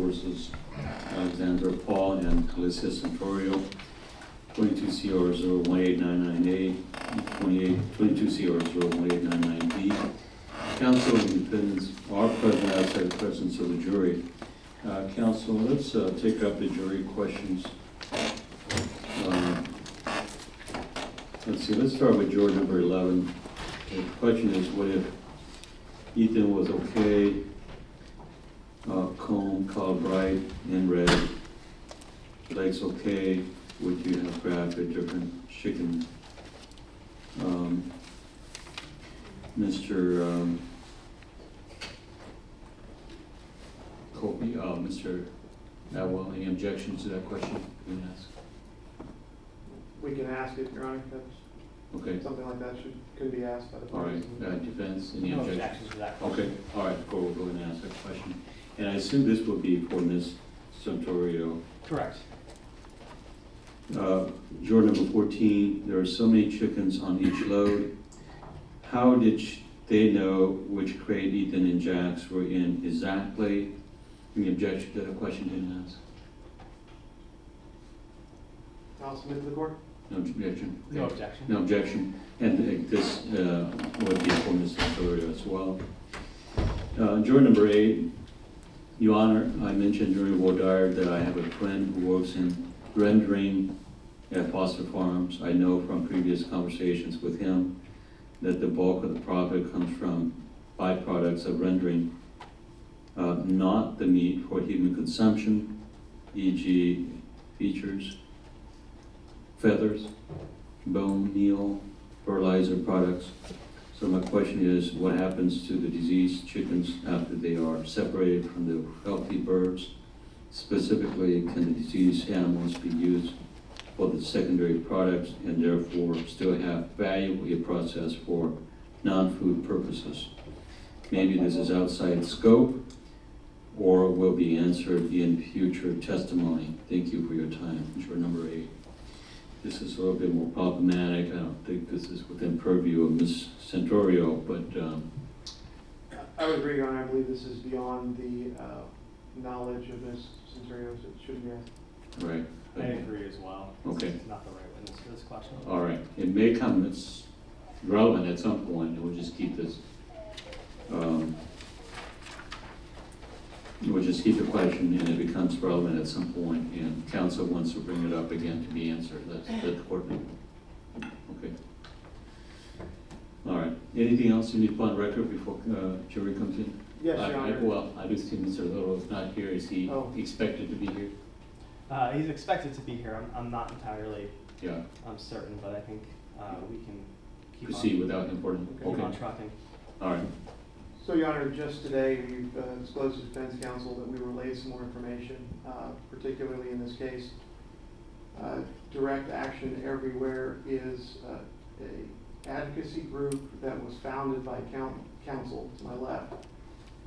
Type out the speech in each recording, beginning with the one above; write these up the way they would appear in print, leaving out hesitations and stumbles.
versus Alexandra Paul and Alicia Santurio, 22 CR 018998, 22 CR 018999B. Counsel and defendants are present outside the presence of the jury. Counsel, let's take up the jury questions. Let's see, let's start with juror number 11. The question is, what if Ethan was okay, comb, color bright and red, legs okay, would you have grabbed a different chicken? Mr. Colby, Mr. Atwell, any objections to that question you can ask? We can ask it, Your Honor. That's Okay. something like that could be asked by the All parties. right, defense, any No objections? objections to that question. Okay, all right, go ahead and ask that question. And I assume this will be for Ms. Santurio. Correct. Juror number 14, there are so many chickens on each load. How did they know which crate Ethan and Jax were in exactly? Any objection to that question didn't ask? I'll submit to the court. No objection? No objection. No objection. And this would be for Ms. Santurio as well. Juror number 8, Your Honor, I mentioned during voir dire that I have a friend who works in rendering at Foster Farms. I know from previous conversations with him that the bulk of the profit comes from byproducts of rendering, not the meat for human consumption, e.g. features, feathers, bone, meal, fertilizer products. So my question is, what happens to the diseased chickens after they are separated from the healthy birds? Specifically, can the diseased animals be used for the secondary products and therefore still have valuably processed for non-food purposes? Maybe this is outside scope or will be answered in future testimony. Thank you for your time. Juror number 8. This is a little bit more problematic. I don't think this is within purview of Ms. Santurio, but I would agree, Your Honor. I believe this is beyond the knowledge of Ms. Santurio, so it shouldn't be asked. right. I agree as well. Okay. It's not the right witness for this question. All right. It may come, it's relevant at some point, and we'll just keep this. We'll just keep the question, and it becomes relevant at some point, and counsel wants to bring it up again to be answered. That's the court. Okay. All right. Anything else you need to put on record before jury comes in? Yes, Your Honor. Well, I do see Mr. Little is not here. Is he expected to be here? He's expected to be here. I'm not entirely Yeah. certain, but I think we can keep Proceed on, without him for keep on trucking. All right. So, Your Honor, just today we've disclosed to defense counsel that we relayed some more information, particularly in this case. Direct Action Everywhere is a advocacy group that was founded by counsel to my left.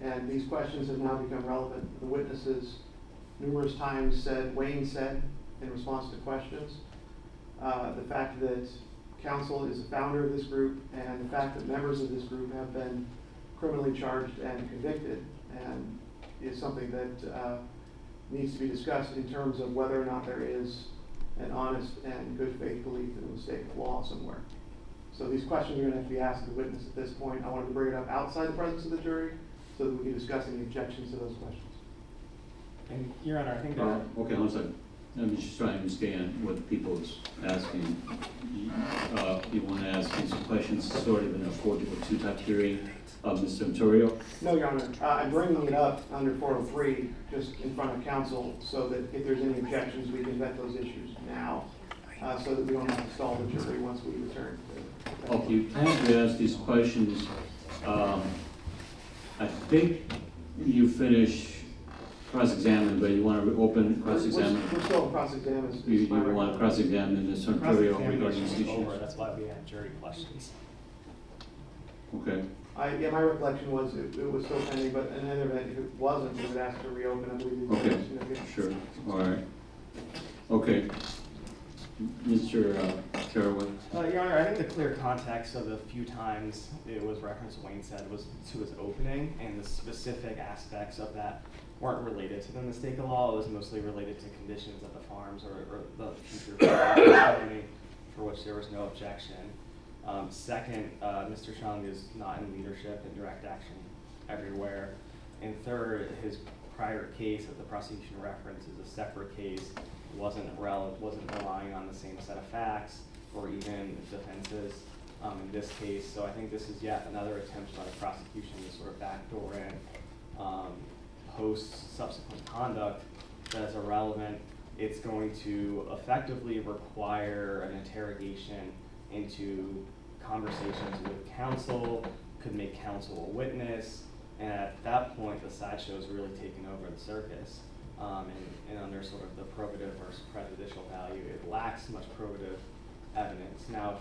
And these questions have now become relevant. The witnesses numerous times said, Wayne said, in response to questions. The fact that counsel is the founder of this group and the fact that members of this group have been criminally charged and convicted and is something that needs to be discussed in terms of whether or not there is an honest and good faith belief in a mistake of law somewhere. So these questions are going to have to be asked of the witness at this point. I wanted to bring it up outside the presence of the jury so that we can discuss any objections to those questions. And Your Honor, I think that Okay, one second. I'm just trying to understand what the people is asking. You want to ask me some questions sort of in a 402 type hearing of Mr. Santurio? No, Your Honor. I'm bringing it up under 403 just in front of counsel so that if there's any objections, we can vet those issues now so that we don't have to stall the jury once we return. Okay, you plan to ask these questions. I think you finish cross-examine, but you want to open cross-examine? We're still in cross-examine. You want to cross-examine Mr. Santurio regarding these cross-examination is over. issues? That's why we had jury questions. Okay. Yeah, my recollection was it was still pending, but in any event, if it wasn't, we would ask to reopen. I believe the Okay, significant. sure, all right. Okay. Mr. Caraway? Your Honor, I think the clear context of the few times it was referenced Wayne said was to his opening and the specific aspects of that weren't related to the mistake of law. It was mostly related to conditions at the farms or the future testimony, for which there was no objection. Second, Mr. Chung is not in leadership and direct action everywhere. And third, his prior case that the prosecution referenced is a separate case, wasn't relying on the same set of facts or even defenses in this case. So I think this is yet another attempt by the prosecution to sort of backdoor in post-subsequent conduct that is irrelevant. It's going to effectively require an interrogation into conversations with counsel, could make counsel a witness, and at that point the sideshow is really taking over the circus. And under sort of the probative versus prejudicial value, it lacks much probative evidence. Now,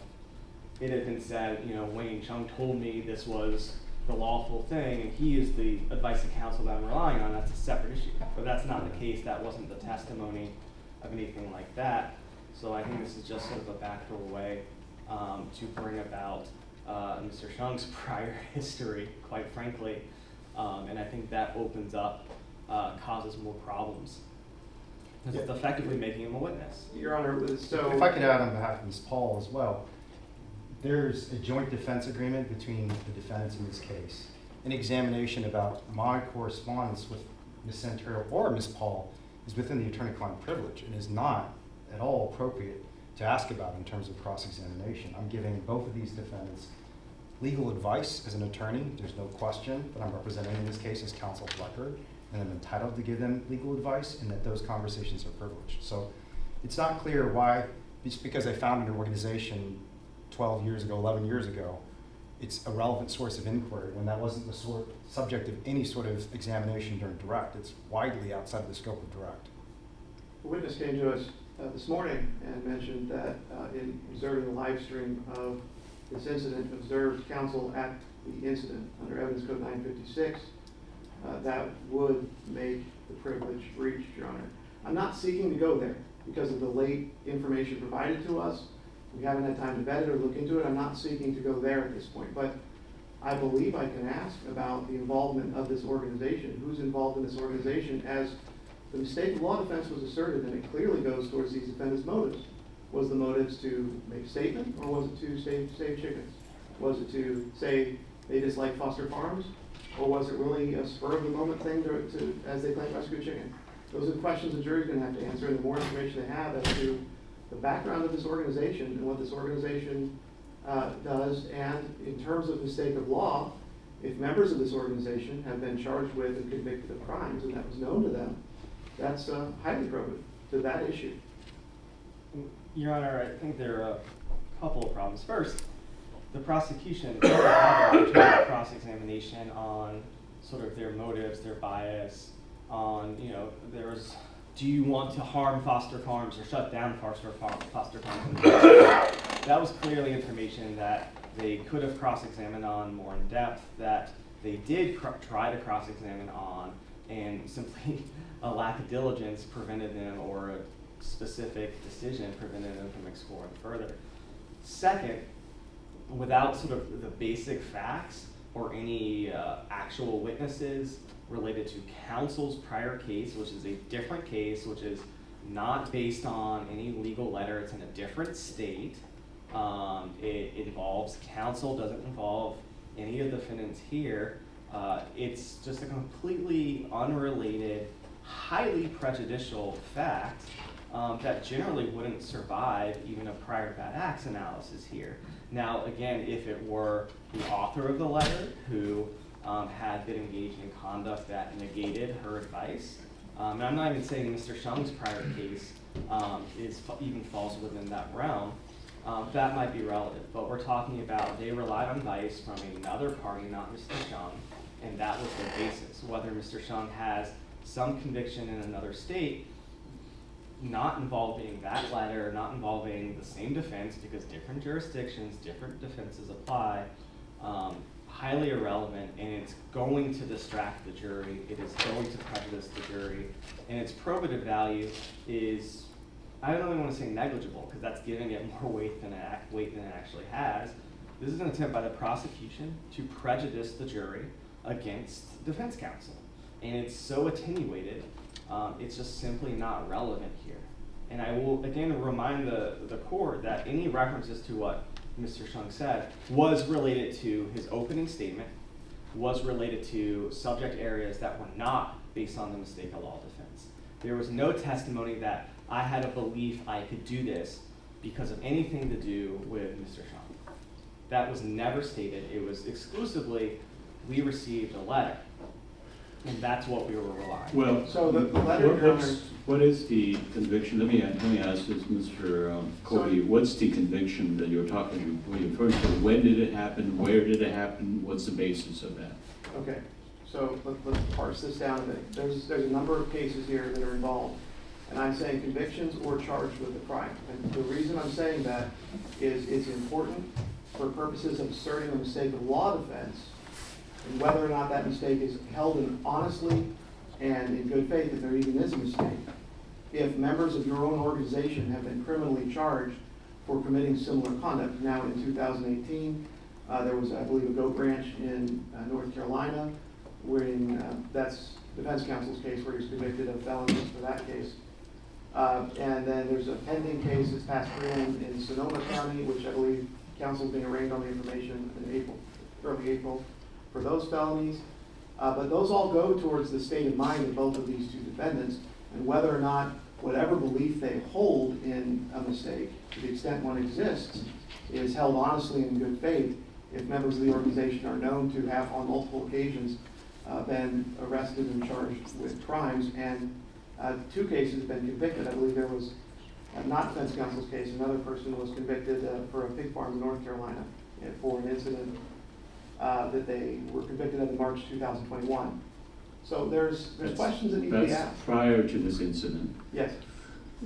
if it had been said, you know, Wayne Chung told me this was the lawful thing, and he is the advice of counsel that I'm relying on, that's a separate issue. But that's not the case. That wasn't the testimony of anything like that. So I think this is just sort of a backdoor way to bring about Mr. Chung's prior history, quite frankly. And I think that opens up, causes more problems. Because it's effectively making him a witness. Your Honor, so... If I could add on behalf of Ms. Paul as well, there's a joint defense agreement between the defendants in this case. An examination about my correspondence with Ms. Santurio or Ms. Paul is within the attorney-client privilege and is not at all appropriate to ask about in terms of cross-examination. I'm giving both of these defendants legal advice as an attorney. There's no question that I'm representing in this case as counsel of record, and I'm entitled to give them legal advice, and that those conversations are privileged. So it's not clear why, just because I founded an organization 12 years ago, 11 years ago, it's a relevant source of inquiry when that wasn't the subject of any sort of examination during direct. It's widely outside of the scope of direct. A witness came to us this morning and mentioned that in observing the live stream of this incident, observed counsel at the incident under Evidence Code 956, that would make the privilege breached, Your Honor. I'm not seeking to go there because of the late information provided to us. We haven't had time to vet it or look into it. I'm not seeking to go there at this point, but I believe I can ask about the involvement of this organization. Who's involved in this organization as the mistake of law defense was asserted, and it clearly goes towards these defendants' motives. Was the motives to make a statement, or was it to save chickens? Was it to say they dislike Foster Farms, or was it really a spur-of-the-moment thing to as they claim, rescue chicken? Those are the questions the jury's going to have to answer, and the more information they have as to the background of this organization and what this organization does, and in terms of mistake of law, if members of this organization have been charged with and convicted of crimes, and that was known to them, that's highly probative to that issue. Your Honor, I think there are a couple of problems. First, the prosecution had an opportunity cross-examination on sort of their motives, their bias, on, you know, do you want to harm Foster Farms or shut down Foster Farms? That was clearly information that they could have cross-examined on more in depth, that they did try to cross-examine on, and simply a lack of diligence prevented them, or a specific decision prevented them from exploring further. Second, without sort of the basic facts or any actual witnesses related to counsel's prior case, which is a different case, which is not based on any legal letter, it's in a different state. It involves counsel, doesn't involve any of the defendants here. It's just a completely unrelated, highly prejudicial fact that generally wouldn't survive even a prior bad acts analysis here. Now, again, if it were the author of the letter who had been engaged in conduct that negated her advice, and I'm not even saying Mr. Chung's prior case even falls within that realm, that might be relevant. But we're talking about they relied on advice from another party, not Mr. Chung, and that was the basis. Whether Mr. Chung has some conviction in another state, not involving that letter, not involving the same defense, because different jurisdictions, different defenses apply, highly irrelevant, and it's going to distract the jury, it is going to prejudice the jury, and its probative value is, I don't even want to say negligible, because that's giving it more weight than it actually has. This is an attempt by the prosecution to prejudice the jury against defense counsel. And it's so attenuated, it's just simply not relevant here. And I will again remind the court that any references to what Mr. Shung said was related to his opening statement, was related to subject areas that were not based on the mistake of law defense. There was no testimony that I had a belief I could do this because of anything to do with Mr. Shung. That was never stated. It was exclusively, we received a letter. And that's what we were relying on. Well, So the letter, Your Honor, what is the conviction? Let me ask this, Mr. Cody. What's the conviction that you're talking about? You're referring to when did it happen? Where did it happen? What's the basis of that? okay, so let's parse this down a bit. There's a number of cases here that are involved, and I'm saying convictions or charged with a crime. And the reason I'm saying that is it's important for purposes of asserting a mistake of law defense, and whether or not that mistake is held in honestly and in good faith, if there even is a mistake. If members of your own organization have been criminally charged for committing similar conduct. Now in 2018, there was, I believe, a goat ranch in North Carolina, that's defense counsel's case where he was convicted of felonies for that case. And then there's a pending case that's passed prelim in Sonoma County, which I believe counsel's being arraigned on the information in early April for those felonies. But those all go towards the state of mind of both of these two defendants, and whether or not whatever belief they hold in a mistake, to the extent one exists, is held honestly and in good faith if members of the organization are known to have on multiple occasions been arrested and charged with crimes, and two cases been convicted. I believe there was, not defense counsel's case, another person was convicted for a pig farm in North Carolina for an incident that they were convicted of in March 2021. So there's questions that need to be asked. That's prior to this incident. Yes.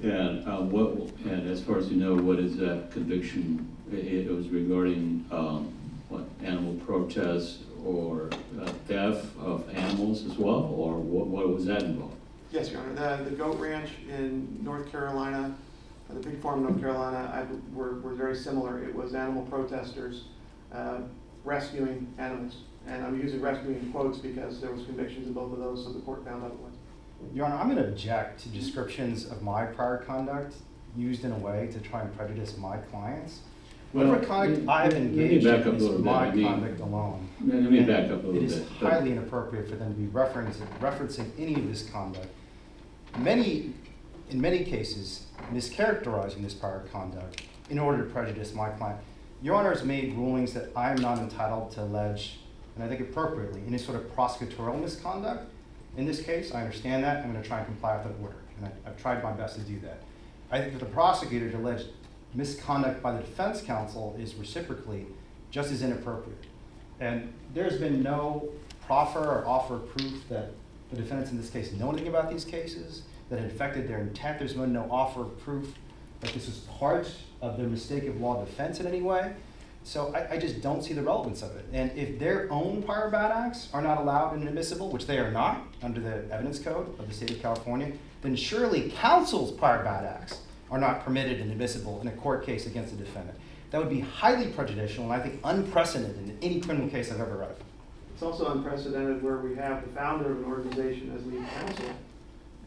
And and as far as you know, what is that conviction? It was regarding what, animal protests or theft of animals as well, or what was that involved? Yes, Your Honor. The goat ranch in North Carolina, the pig farm in North Carolina, were very similar. It was animal protesters rescuing animals. And I'm using rescuing in quotes because there was convictions in both of those, so the court found otherwise. Your Honor, I'm going to object to descriptions of my prior conduct used in a way to try and prejudice my clients. Whatever conduct I have engaged in is my conduct alone. Let me back up a little bit. It is highly inappropriate for them to be referencing any of this conduct. In many cases, mischaracterizing this prior conduct in order to prejudice my client. Your Honor has made rulings that I am not entitled to allege, and I think appropriately, any sort of prosecutorial misconduct. In this case, I understand that. I'm going to try and comply with that order, and I've tried my best to do that. I think for the prosecutor to allege misconduct by the defense counsel is reciprocally just as inappropriate. And there's been no proffer or offer of proof that the defendants in this case know anything about these cases, that it affected their intent. There's been no offer of proof that this was part of their mistake of law defense in any way. So I just don't see the relevance of it. And if their own prior bad acts are not allowed and admissible, which they are not under the evidence code of the state of California, then surely counsel's prior bad acts are not permitted and admissible in a court case against a defendant. That would be highly prejudicial and I think unprecedented in any criminal case I've ever read. It's also unprecedented where we have the founder of an organization as lead counsel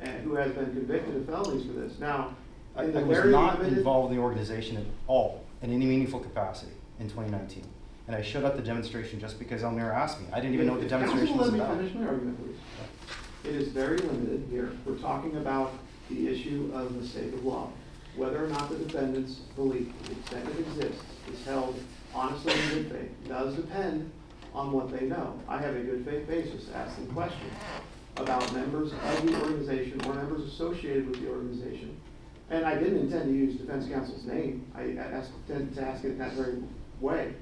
and who has been convicted of felonies for this. Now, I was not involved in the organization at all in any meaningful capacity in 2019. And I showed up the demonstration just because Elmira asked me. I didn't even know what the demonstration was about. Let me finish my argument, please. It is very limited here. We're talking about the issue of mistake of law. Whether or not the defendant's belief, to the extent it exists, is held honestly in good faith does depend on what they know. I have a good faith basis asking questions about members of the organization or members associated with the organization. And I didn't intend to use defense counsel's name. I intended to ask it in that very way.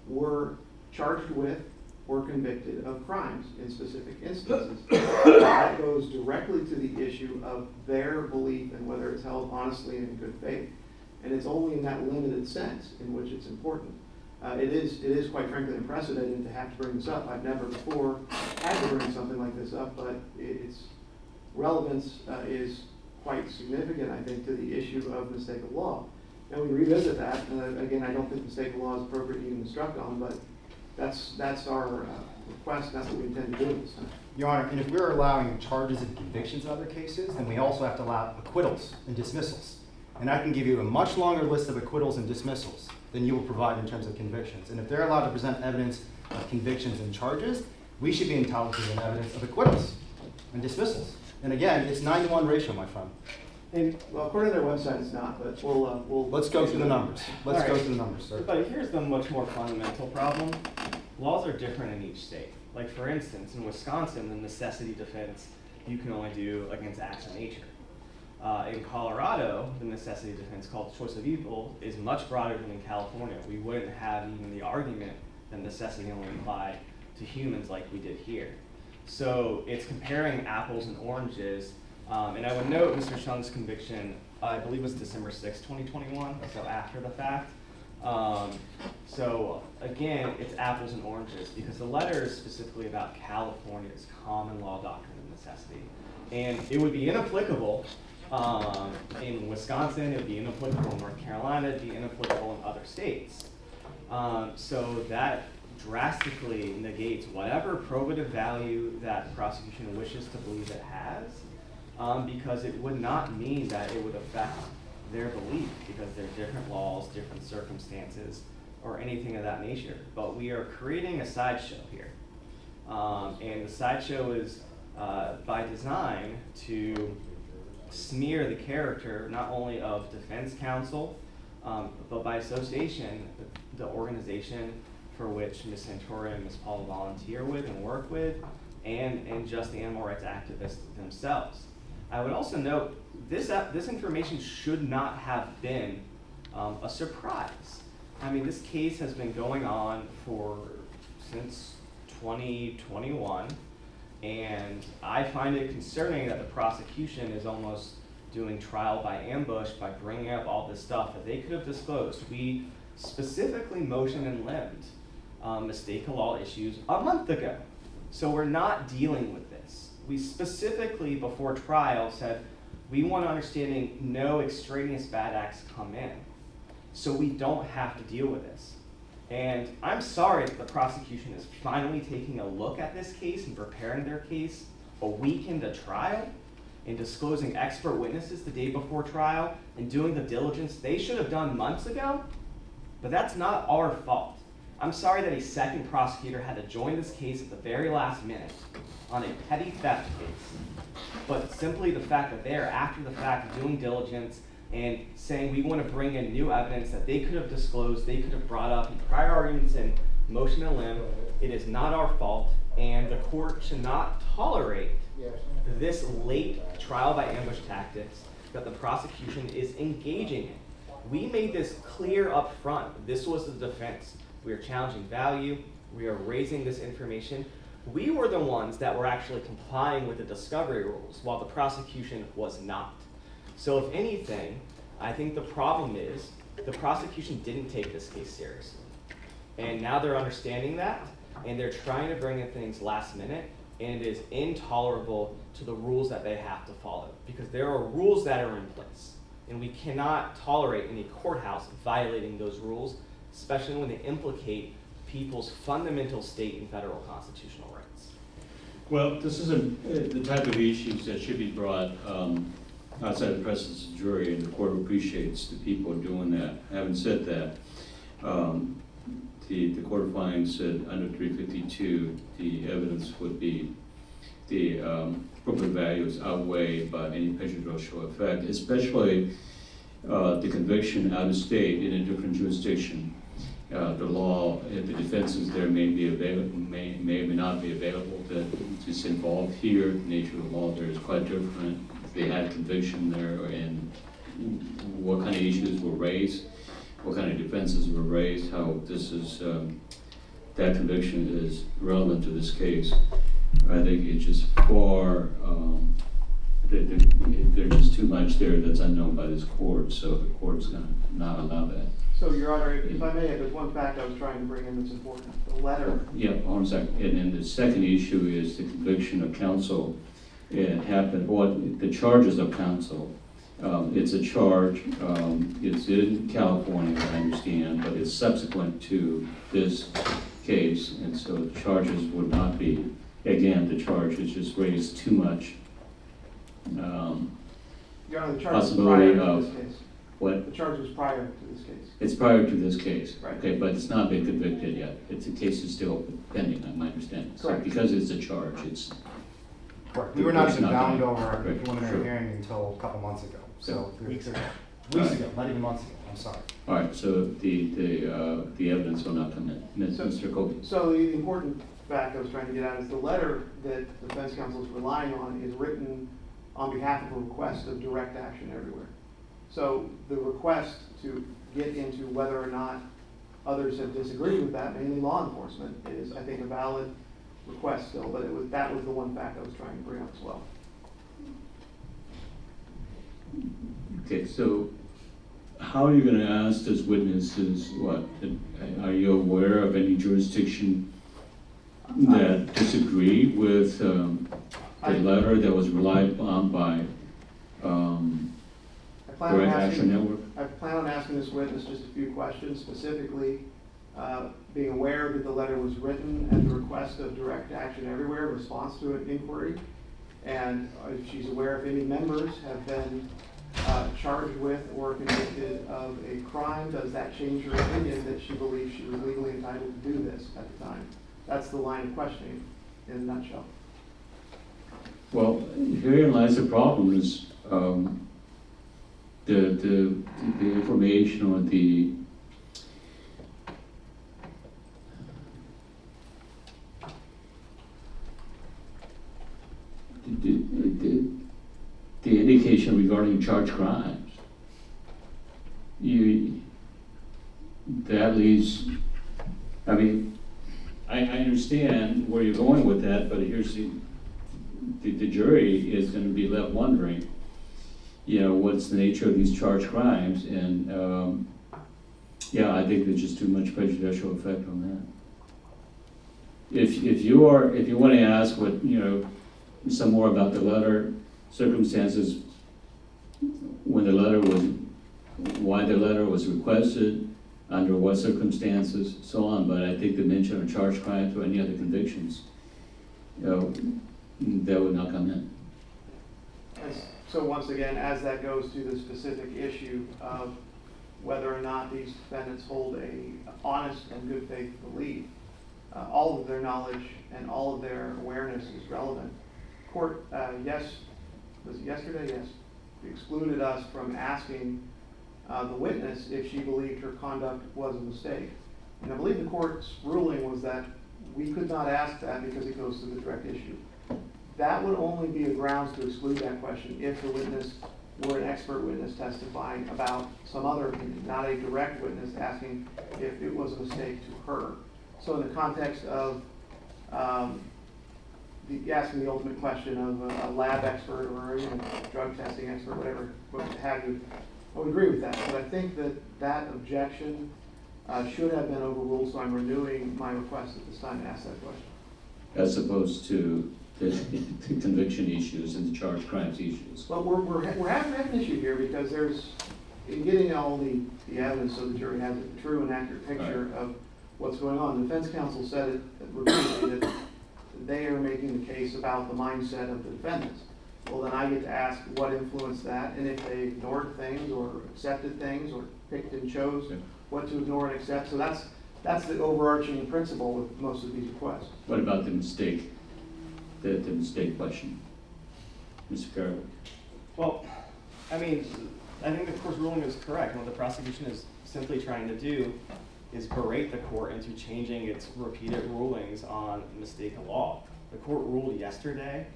Were charged with or convicted of crimes in specific instances. That goes directly to the issue of their belief and whether it's held honestly and in good faith. And it's only in that limited sense in which it's important. It is quite frankly unprecedented to have to bring this up. I've never before had to bring something like this up, but its relevance is quite significant, I think, to the issue of mistake of law. And we revisit that. Again, I don't think mistake of law is appropriate to even instruct on, but that's our request. That's what we intend to do this time. Your Honor, and if we're allowing charges and convictions in other cases, then we also have to allow acquittals and dismissals. And I can give you a much longer list of acquittals and dismissals than you will provide in terms of convictions. And if they're allowed to present evidence of convictions and charges, we should be entitled to present evidence of acquittals and dismissals. And again, it's 9-to-1 ratio, my friend. And, well, according to their website, it's not, but we'll. Let's go through the numbers. Let's All go right. through the numbers, sir. But here's the much more fundamental problem. Laws are different in each state. Like for instance, in Wisconsin, the necessity defense you can only do against acts of nature. In Colorado, the necessity defense called choice of evil is much broader than in California. We wouldn't have even the argument that necessity only applied to humans like we did here. So it's comparing apples and oranges. And I would note Mr. Shung's conviction, I believe was December 6, 2021, so after the fact. So again, it's apples and oranges because the letter is specifically about California's common law doctrine of necessity. And it would be inapplicable in Wisconsin, it would be inapplicable in North Carolina, it would be inapplicable in other states. So that drastically negates whatever probative value that the prosecution wishes to believe it has, because it would not mean that it would affect their belief because they're different laws, different circumstances, or anything of that nature. But we are creating a sideshow here. And the sideshow is by design to smear the character not only of defense counsel, but by association, the organization for which Ms. Santurio and Ms. Paul volunteer with and work with, and just the animal rights activists themselves. I would also note this information should not have been a surprise. I mean, this case has been going on since 2021, and I find it concerning that the prosecution is almost doing trial by ambush by bringing up all this stuff that they could have disclosed. We specifically motioned and limbed mistake of law issues a month ago, so we're not dealing with this. We specifically, before trial, said we want understanding no extraneous bad acts come in, so we don't have to deal with this. And I'm sorry that the prosecution is finally taking a look at this case and preparing their case a week into trial and disclosing expert witnesses the day before trial and doing the diligence they should have done months ago, but that's not our fault. I'm sorry that a second prosecutor had to join this case at the very last minute on a petty theft case, but simply the fact that they are after the fact doing diligence and saying we want to bring in new evidence that they could have disclosed, they could have brought up in prior arguments in motion and limb. It is not our fault, and the court should not tolerate this late trial by ambush tactics that the prosecution is engaging in. We made this clear up front. This was the defense. We are challenging value. We are raising this information. We were the ones that were actually complying with the discovery rules while the prosecution was not. So if anything, I think the problem is the prosecution didn't take this case seriously. And now they're understanding that, and they're trying to bring in things last minute, and it is intolerable to the rules that they have to follow, because there are rules that are in place, and we cannot tolerate any courthouse violating those rules, especially when they implicate people's fundamental state and federal constitutional rights. Well, this isn't the type of issues that should be brought outside the presence of the jury, and the court appreciates the people doing that. Having said that, the court finds that under 352, the evidence would be the probative values outweighed by any prejudicial effect, especially the conviction out of state in a different jurisdiction. The law, the defenses there may be available, may or may not be available. That is involved here. The nature of the law there is quite different. If they had conviction there, and what kind of issues were raised, what kind of defenses were raised, how this is that conviction is relevant to this case. I think it's just far. There's just too much there that's unknown by this court, so the court's going to not allow that. So, Your Honor, if I may, there's one fact I was trying to bring in that's important. The letter. Yeah, hold on a second. And then the second issue is the conviction of counsel. It happened, the charges of counsel. It's a charge, it's in California, I understand, but it's subsequent to this case, and so the charges would not be again, the charge is just raised too much. Your Honor, the charge was Possibility prior to of this case. what? The charge was prior to this case. It's prior to this case. Right. Okay, but it's not been convicted yet. The case is still pending, my understanding. So Correct. because it's a charge, it's, Correct. We were not It's even not bound gonna- over a right, preliminary sure. hearing until a couple months ago. So Weeks ago. Weeks ago, not even months ago, I'm sorry. all right, so the evidence will not come in. So- Mr. Kobe? So the important fact I was trying to get at is the letter that the defense counsel is relying on is written on behalf of a request of direct action everywhere. So the request to get into whether or not others have disagreed with that, mainly law enforcement, is, I think, a valid request still, but that was the one fact I was trying to bring up as well. Okay, so how are you gonna ask those witnesses, what? Are you aware of any jurisdiction that disagree with the letter that was relied upon by I plan on Direct Action asking, Network? I plan on asking this witness just a few questions, specifically being aware that the letter was written at the request of Direct Action Everywhere in response to an inquiry. And if she's aware if any members have been charged with or convicted of a crime, does that change her opinion that she believes she was legally entitled to do this at the time? That's the line of questioning in a nutshell. Well, herein lies the problem is the information or the indication regarding charged crimes. That leaves, I mean, I understand where you're going with that, but here's the jury is gonna be left wondering, what's the nature of these charged crimes, and, yeah, I think there's just too much prejudicial effect on that. If you wanna ask what, some more about the letter, circumstances, when the letter was, why the letter was requested, under what circumstances, so on, but I think the mention of charged crimes or any other convictions, that would not come in. So once again, as that goes to the specific issue of whether or not these defendants hold a honest and good faith belief, all of their knowledge and all of their awareness is relevant. Court, was it yesterday? Yes. Excluded us from asking the witness if she believed her conduct was a mistake. And I believe the court's ruling was that we could not ask that because it goes to the direct issue. That would only be a grounds to exclude that question if the witness were an expert witness testifying about some other opinion, not a direct witness asking if it was a mistake to her. So in the context of asking the ultimate question of a lab expert or drug testing expert, whatever, what have you, I would agree with that. But I think that objection should have been overruled, so I'm renewing my request at this time to ask that question. As opposed to the conviction issues and the charged crimes issues. Well, we're having an issue here because there's, in getting all the evidence so the jury has a true and accurate picture of what's going on. The defense counsel said it repeatedly that they are making the case about the mindset of the defendants. Well, then I get to ask what influenced that, and if they ignored things or accepted things or picked and chose what to ignore and accept. So that's the overarching principle with most of these requests. What about the mistake, the mistake question? Mr. Carroll? Well, I mean, I think the court's ruling is correct. What the prosecution is simply trying to do is berate the court into changing its repeated rulings on mistake of law. The court ruled yesterday,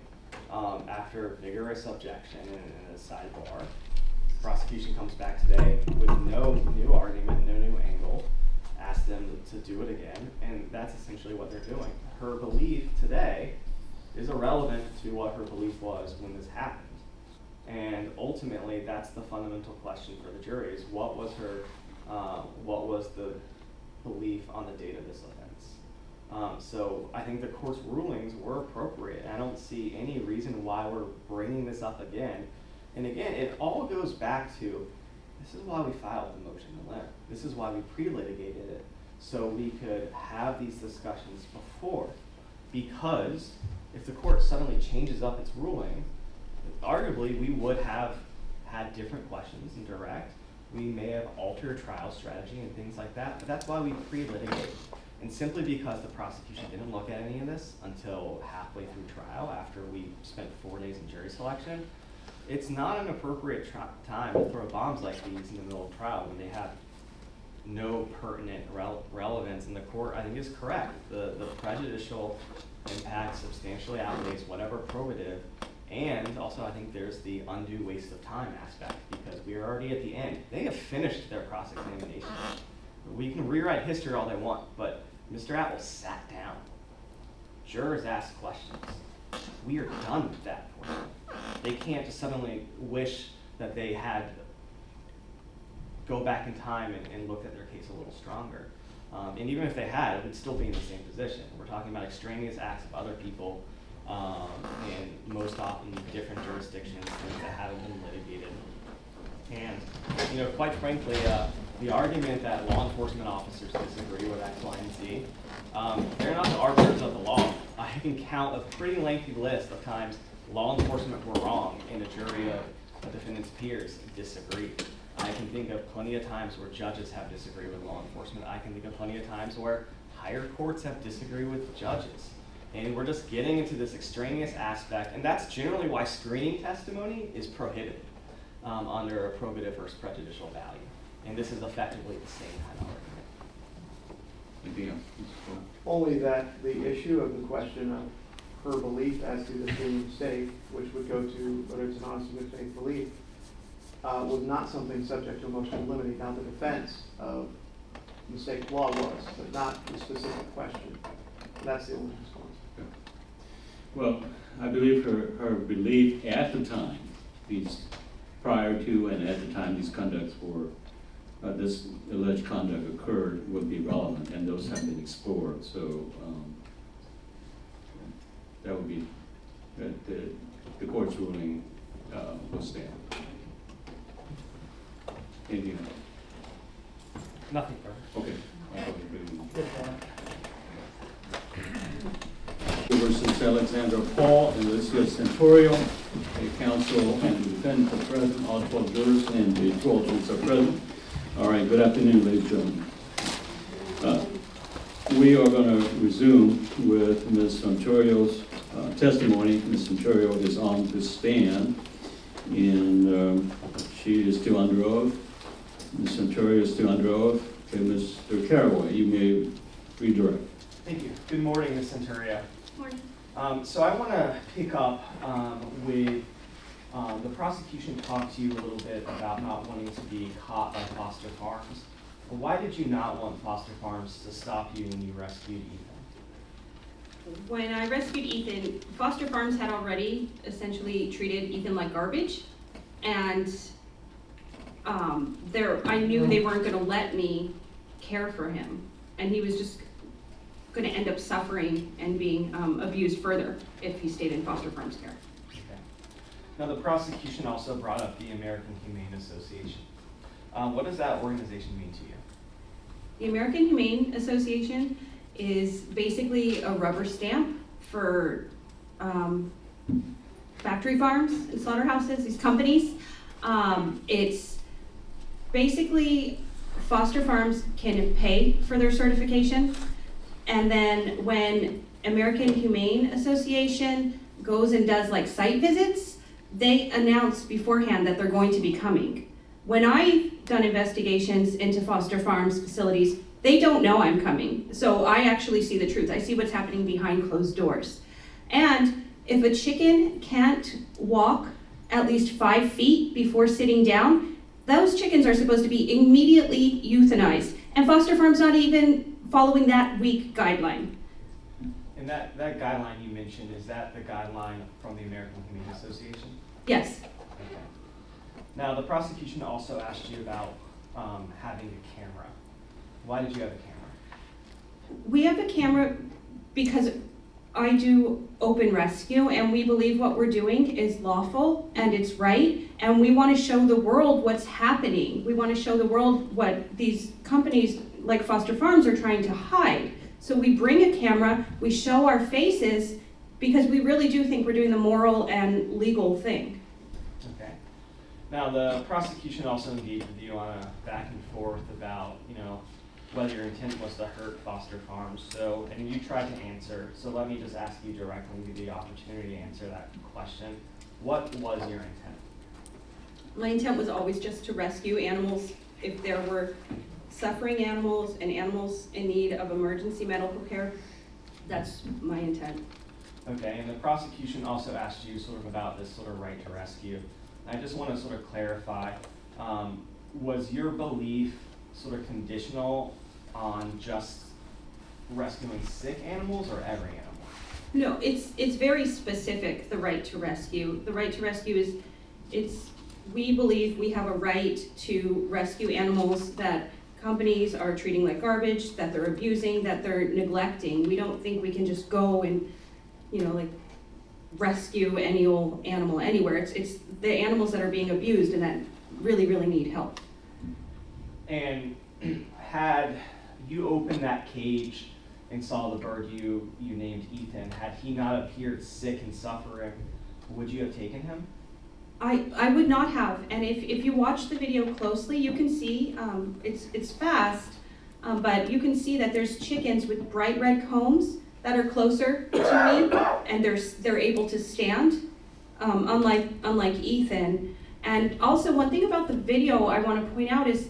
after vigorous objection and a sidebar. The prosecution comes back today with no new argument, no new angle, asked them to do it again, and that's essentially what they're doing. Her belief today is irrelevant to what her belief was when this happened. And ultimately, that's the fundamental question for the jury, is what was the belief on the date of this offense? So I think the court's rulings were appropriate. I don't see any reason why we're bringing this up again. And again, it all goes back to, this is why we filed the motion to limit. This is why we pre-litigated it, so we could have these discussions before. Because if the court suddenly changes up its ruling, arguably we would have had different questions in direct. We may have altered trial strategy and things like that, but that's why we pre-litigate. And simply because the prosecution didn't look at any of this until halfway through trial, after we spent 4 days in jury selection, it's not an appropriate time to throw bombs like these in the middle of trial when they have no pertinent relevance. And the court, I think, is correct. The prejudicial impact substantially outweighs whatever probative. And also, I think there's the undue waste of time aspect, because we are already at the end. They have finished their cross-examination. We can rewrite history all they want, but Mr. Apple sat down. Jurors asked questions. We are done with that portion. They can't just suddenly wish that they had go back in time and looked at their case a little stronger. And even if they had, it would still be in the same position. We're talking about extraneous acts of other people, and most often different jurisdictions, things that haven't been litigated. And quite frankly, the argument that law enforcement officers disagree with X, Y, and Z, they're not the arbiters of the law. I can count a pretty lengthy list of times law enforcement were wrong and a jury of defendant's peers disagreed. I can think of plenty of times where judges have disagreed with law enforcement. I can think of plenty of times where higher courts have disagreed with judges. And we're just getting into this extraneous aspect, and that's generally why screening testimony is prohibited under a probative versus prejudicial value. And this is effectively the same kind of argument. Anything else? Only that the issue of the question of her belief as to this being a mistake, which would go to whether it's an honest and good faith belief, was not something subject to a motion to eliminate. Now, the defense of mistake law was, but not the specific question. That's the only response. Well, I believe her belief at the time, prior to and at the time these conducts were, this alleged conduct occurred, would be relevant, and those have been explored. So that would be the court's ruling will stand. Anything else? Nothing further. Okay. Versus Alexandra Paul and Alicia Santurio, a counsel and the defendant are present, all 12 jurors and the 12 jurors are present. All right, good afternoon, ladies and gentlemen. We are going to resume with Ms. Santurio's testimony. Ms. Santurio is on the stand, and she is still under oath. Ms. Santurio is still under oath. Okay, Mr. Caraway, you may redirect. Thank you. Good morning, Ms. Santurio. Morning. So I want to pick up with the prosecution talked to you a little bit about not wanting to be caught by Foster Farms. But why did you not want Foster Farms to stop you when you rescued Ethan? When I rescued Ethan, Foster Farms had already essentially treated Ethan like garbage, and I knew they weren't going to let me care for him, and he was just going to end up suffering and being abused further if he stayed in Foster Farms care. Okay. Now, the prosecution also brought up the American Humane Association. What does that organization mean to you? The American Humane Association is basically a rubber stamp for factory farms and slaughterhouses, these companies. It's basically Foster Farms can pay for their certification, and then when American Humane Association goes and does like site visits, they announce beforehand that they're going to be coming. When I've done investigations into Foster Farms facilities, they don't know I'm coming. So I actually see the truth. I see what's happening behind closed doors. And if a chicken can't walk at least 5 feet before sitting down, those chickens are supposed to be immediately euthanized. And Foster Farms not even following that weak guideline. And that guideline you mentioned, is that the guideline from the American Humane Association? Yes. Okay. Now, the prosecution also asked you about having a camera. Why did you have a camera? We have a camera because I do open rescue, and we believe what we're doing is lawful and it's right, and we want to show the world what's happening. We want to show the world what these companies like Foster Farms are trying to hide. So we bring a camera, we show our faces, because we really do think we're doing the moral and legal thing. Okay. Now, the prosecution also engaged with you on a back and forth about, whether your intent was to hurt Foster Farms. So, and you tried to answer. So let me just ask you directly, give you the opportunity to answer that question. What was your intent? My intent was always just to rescue animals if there were suffering animals and animals in need of emergency medical care. That's my intent. Okay, and the prosecution also asked you sort of about this sort of right to rescue. I just want to sort of clarify, was your belief sort of conditional on just rescuing sick animals or every animal? No, it's very specific, the right to rescue. The right to rescue we believe we have a right to rescue animals that companies are treating like garbage, that they're abusing, that they're neglecting. We don't think we can just go and, rescue any old animal anywhere. It's the animals that are being abused and that really, really need help. And had you opened that cage and saw the bird you named Ethan, had he not appeared sick and suffering, would you have taken him? I would not have, and if you watch the video closely, you can see, it's fast, but you can see that there's chickens with bright red combs that are closer to me, and they're able to stand, unlike Ethan. And also, one thing about the video I want to point out is,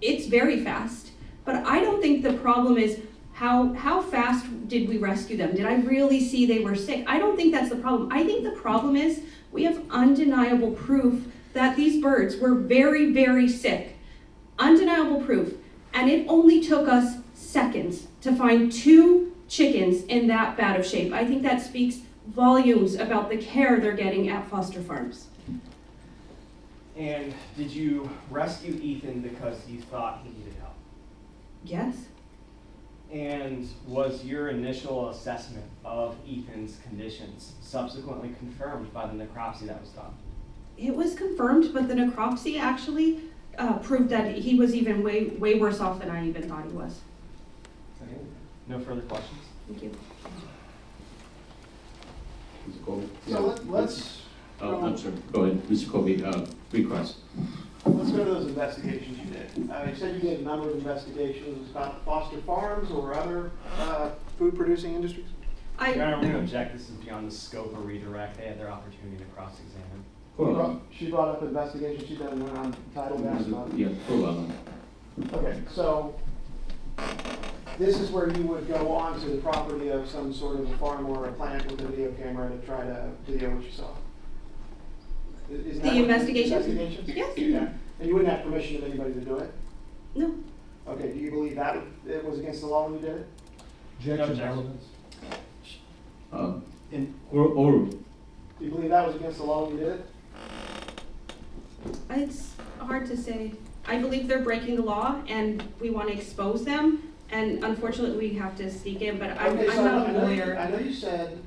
it's very fast, but I don't think the problem is how fast did we rescue them? Did I really see they were sick? I don't think that's the problem. I think the problem is we have undeniable proof that these birds were very, very sick. Undeniable proof. And it only took us seconds to find 2 chickens in that bad of shape. I think that speaks volumes about the care they're getting at Foster Farms. And did you rescue Ethan because you thought he needed help? Yes. And was your initial assessment of Ethan's conditions subsequently confirmed by the necropsy that was done? It was confirmed, but the necropsy actually proved that he was even way worse off than I even thought he was. Okay. No further questions? Thank you. Mr. Colby? So let's. I'm sorry, go ahead, Mr. Colby, request. Let's go to those investigations you did. You said you did a number of investigations about Foster Farms or other food-producing industries? Your Honor, we're going to object. This is beyond the scope of redirect. They had their opportunity to cross-examine. She brought up investigations she done on title gas. Yeah, hold on. Okay, so this is where you would go on to the property of some sort of a farm or a plant with a video camera to try to video what you saw. Is that The investigations? Investigations? Yes. Yeah. And you wouldn't have permission of anybody to do it? No. Okay, do you believe that it was against the law when you did it? Objection. Or Do you believe that was against the law when you did it? It's hard to say. I believe they're breaking the law and we want to expose them, and unfortunately we have to sneak in, but I'm so not a I lawyer. know you said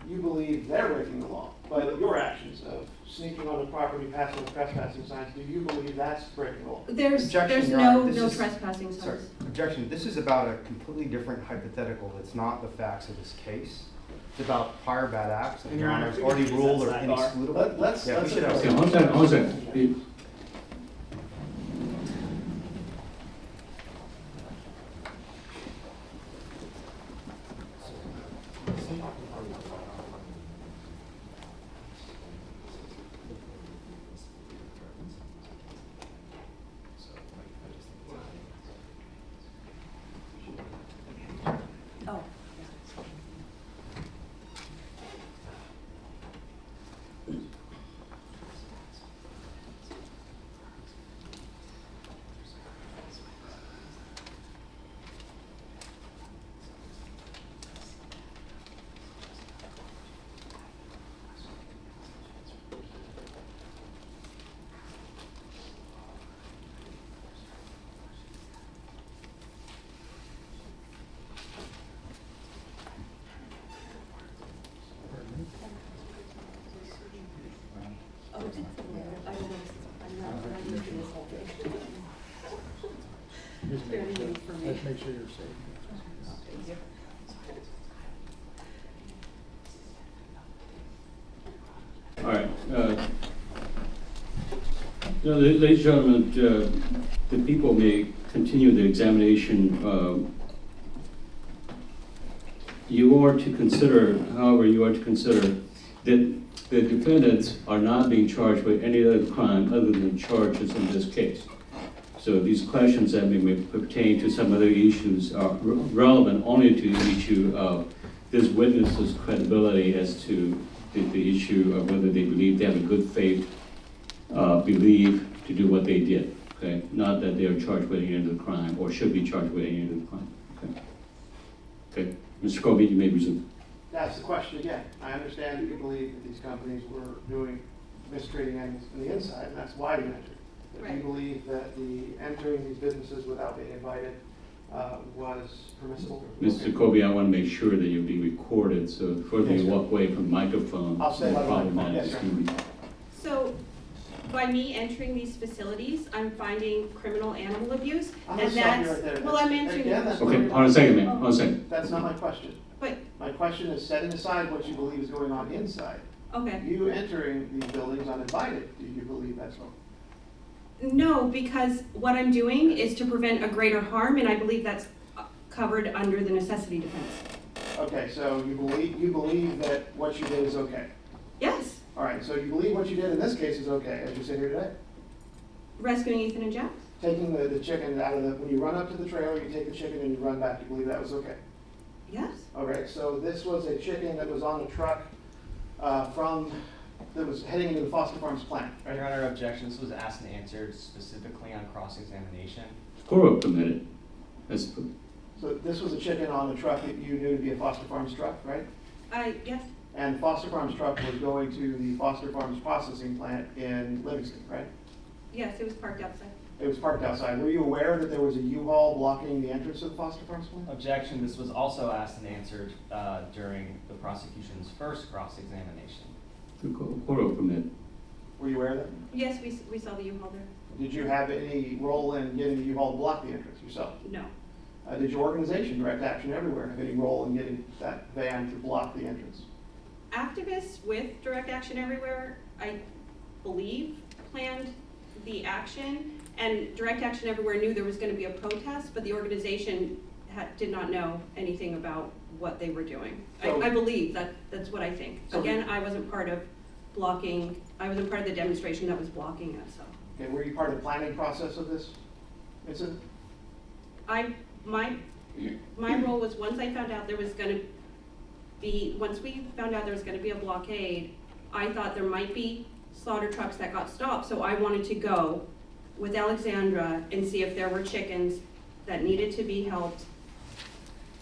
you believe they're breaking the law, but your actions of sneaking on the property, passing the trespassing signs, do you believe that's breaking the law? There's Objection, Your no Honor. This is- trespassing Sorry, signs. objection. This is about a completely different hypothetical. It's not the facts of this case. It's about prior bad acts that And Your Your Honor Honor, has if already we could ruled use are that sidebar. inexcludable. Let's Yeah, we should have. Okay, hold on a second. Oh. Let's make sure you're safe. Ladies and gentlemen, the people may continue the examination. You are to consider, however, you are to consider that the defendants are not being charged with any other crime other than charges in this case. So these questions that may pertain to some other issues are relevant only to the issue of this witness's credibility as to the issue of whether they believe they have a good faith belief to do what they did, okay? Not that they are charged with any other crime or should be charged with any other crime, okay? Okay, Mr. Colby, you may resume. That's the question again. I understand that you believe that these companies were doing mistreating animals on the inside, and that's why you entered. But do you Right. believe that the entering these businesses without being invited was permissible? Mr. Colby, I want to make sure that you'll be recorded, so the further Yes, you sir. walk away from the microphone, I'll stay the by the problem microphone. is Yes, going to be. So, by me entering these facilities, I'm finding criminal animal abuse, I'm gonna and stop you that's, right there. well, I'm entering. Again, that's Okay, not- hold on a second, ma'am, hold on a second. That's not my question. But, My question is setting aside what you believe is going on inside. okay, You entering these buildings uninvited, do you believe that's wrong? no, because what I'm doing is to prevent a greater harm, and I believe that's covered under the necessity defense. Okay, so you believe that what you did is okay. Yes, All right, so you believe what you did in this case is okay, as you sit here today? rescuing Ethan and Jack? Taking the chicken out of the, when you run up to the trailer, you take the chicken and you run back, you believe that was okay? Yes, All right, so this was a chicken that was on a truck that was heading into the Foster Farms plant, right? Your Honor, objection, this was asked and answered specifically on cross-examination. Coro permitted. That's, So this was a chicken on a truck that you knew to be a Foster Farms truck, right? yes, And the Foster Farms truck was going to the Foster Farms processing plant in Livingston, right? yes, it was parked outside. It was parked outside. Were you aware that there was a U-Haul blocking the entrance of the Foster Farms plant? Objection, this was also asked and answered during the prosecution's first cross-examination. Coro permit. Were you aware of that? Yes, we saw the U-Haul there. Did you have any role in getting the U-Haul to block the entrance yourself? No, Did your organization, Direct Action Everywhere, have any role in getting that van to block the entrance? activists with Direct Action Everywhere, I believe, planned the action, and Direct Action Everywhere knew there was gonna be a protest, but the organization did not know anything about what they were doing. So- I believe, that's what I think. So- Again, I wasn't part of blocking, I wasn't part of the demonstration that was blocking it, so. Okay, were you part of the planning process of this incident? My role was, once I found out there was gonna be, once we found out there was gonna be a blockade, I thought there might be slaughter trucks that got stopped, so I wanted to go with Alexandra and see if there were chickens that needed to be helped,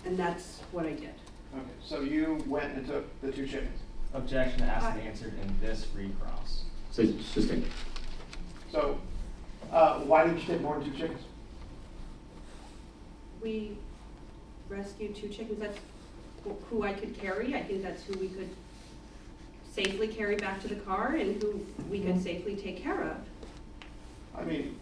and that's what I did. Okay, so you went and took the two chickens. Objection, asked and answered in this recross. Sustained. So, why did you take more than two chickens? We rescued two chickens, that's who I could carry, I think that's who we could safely carry back to the car and who we could safely take care of. I mean, you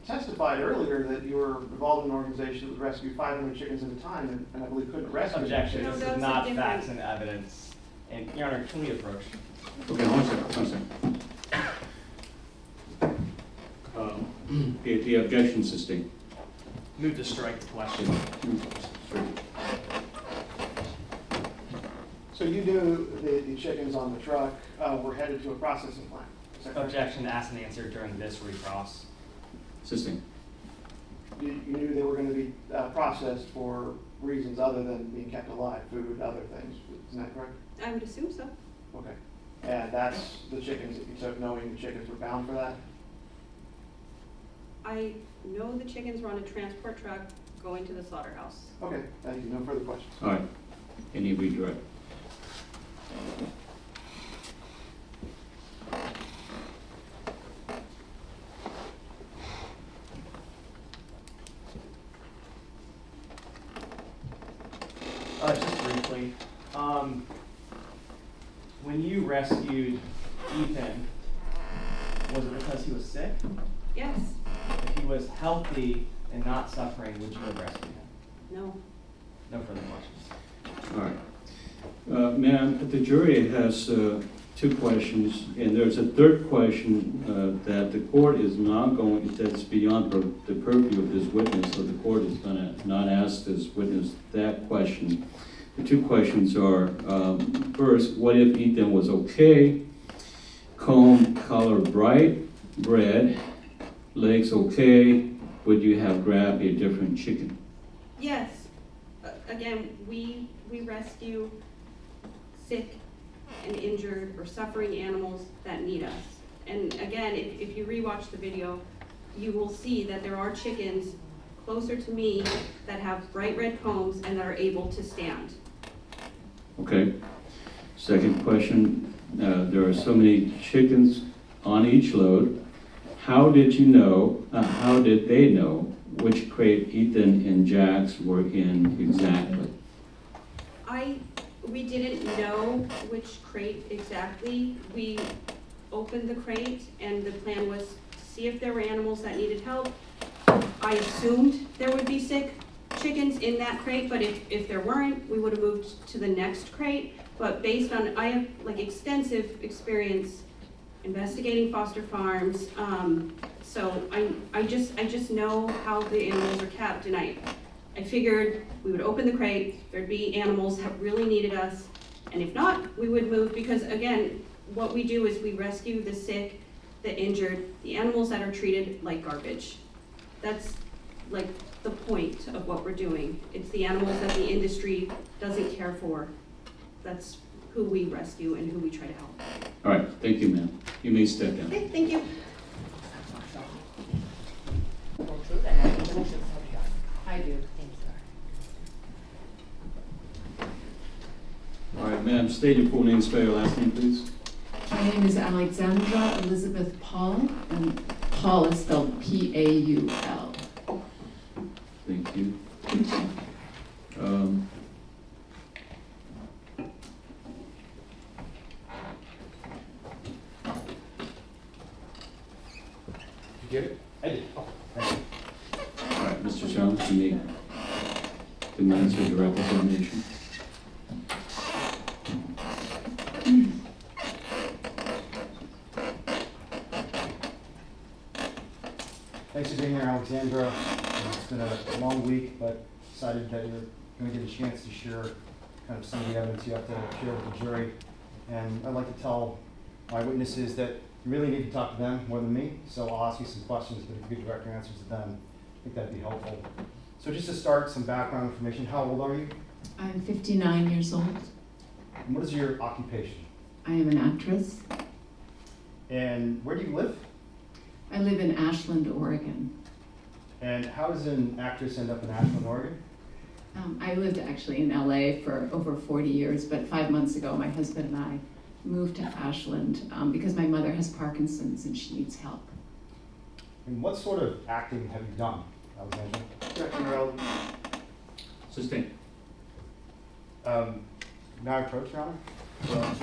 testified earlier that you were involved in an organization that would rescue 500 chickens at a time, and I believe couldn't rescue. Objection, No, this that's is a not different- facts and evidence. And, Your Honor, can we approach? Okay, one second. The objection sustained. Move to strike the question. So you knew the chickens on the truck were headed to a processing plant? Is that correct? Objection, asked and answered during this recross. Sustained. You knew they were going to be processed for reasons other than being kept alive, food, other things, isn't that correct? I would assume so. Okay. And that's the chickens that you took, knowing the chickens were bound for that? I know the chickens were on a transport truck going to the slaughterhouse. Okay, thank you. No further questions. All right. Any redirect? Just briefly, when you rescued Ethan, was it because he was sick? Yes, If he was healthy and not suffering, would you have rescued him? no, No further questions. All right. Ma'am, the jury has two questions, and there's a third question that the court is not going, that's beyond the purview of this witness, so the court is gonna not ask this witness that question. The two questions are, first, what if Ethan was okay, comb color bright red, legs okay, would you have grabbed a different chicken? Yes. Again, we rescue sick and injured or suffering animals that need us. And again, if you rewatch the video, you will see that there are chickens closer to me that have bright red combs and that are able to stand. Okay. Second question, there are so many chickens on each load. How did they know which crate Ethan and Jax were in exactly? We didn't know which crate exactly. We opened the crate and the plan was to see if there were animals that needed help. I assumed there would be sick chickens in that crate, but if there weren't, we would have moved to the next crate. But based on, I have like extensive experience investigating foster farms, so I just know how the animals are kept, and I figured we would open the crate, there'd be animals that really needed us, and if not, we would move, because again, what we do is we rescue the sick, the injured, the animals that are treated like garbage. That's like the point of what we're doing. It's the animals that the industry doesn't care for. That's who we rescue and who we try to help. All right, thank you, ma'am. You may step down. Okay, thank you. I do. All right, ma'am, state your full name, spell your last name, please. My name is Alexandra Elizabeth Paul, and Paul is spelled P-A-U-L. Thank you. Did you get it? I did. Oh, thank you. All right, Mr. Jones, you may commence with your representation. Thanks for being here, Alexandra. It's been a long week, but decided that you're going to get a chance to share kind of some of the evidence you have to share with the jury. And I'd like to tell my witnesses that you really need to talk to them more than me, so I'll ask you some questions, but if you could direct your answers to them, I think that'd be helpful. So just to start, some background information. How old are you? I'm 59 years old. And what is your occupation? I am an actress. And where do you live? I live in Ashland, Oregon. And how does an actress end up in Ashland, Oregon? I lived actually in LA for over 40 years, but 5 months ago, my husband and I moved to Ashland because my mother has Parkinson's and she needs help. And what sort of acting have you done, Alexandra? Objection relevant. Sustain. May I approach, Your Honor? Well,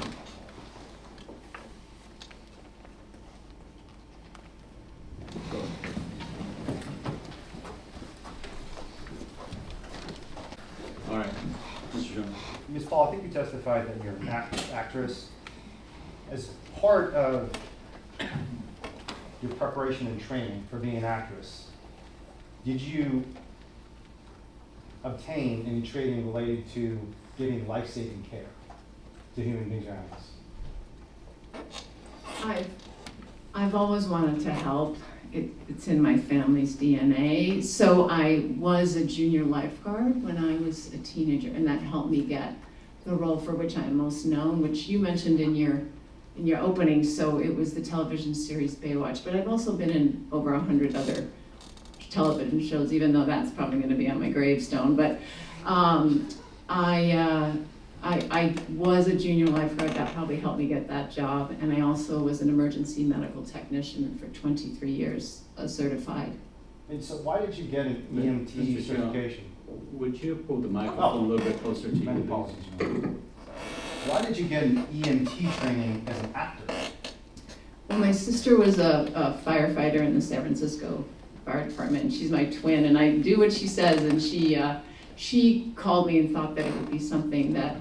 go. All right, Mr. Jones. Ms. Paul, I think you testified that you're an actress. As part of your preparation and training for being an actress, did you obtain any training related to giving life-saving care to human beings or animals? I've always wanted to help. It's in my family's DNA. So I was a junior lifeguard when I was a teenager, and that helped me get the role for which I am most known, which you mentioned in your opening. So it was the television series Baywatch, but I've also been in over 100 other television shows, even though that's probably going to be on my gravestone. But I was a junior lifeguard. That probably helped me get that job. And I also was an emergency medical technician for 23 years, certified. And so why did you get an Mr. EMT Shaw, certification? Would you pull the microphone a little bit closer to you, Many please? apologies, Your Honor. Why did you get an EMT training as an actor? Well, my sister was a firefighter in the San Francisco Fire Department, and she's my twin, and I do what she says, and she called me and thought that it would be something that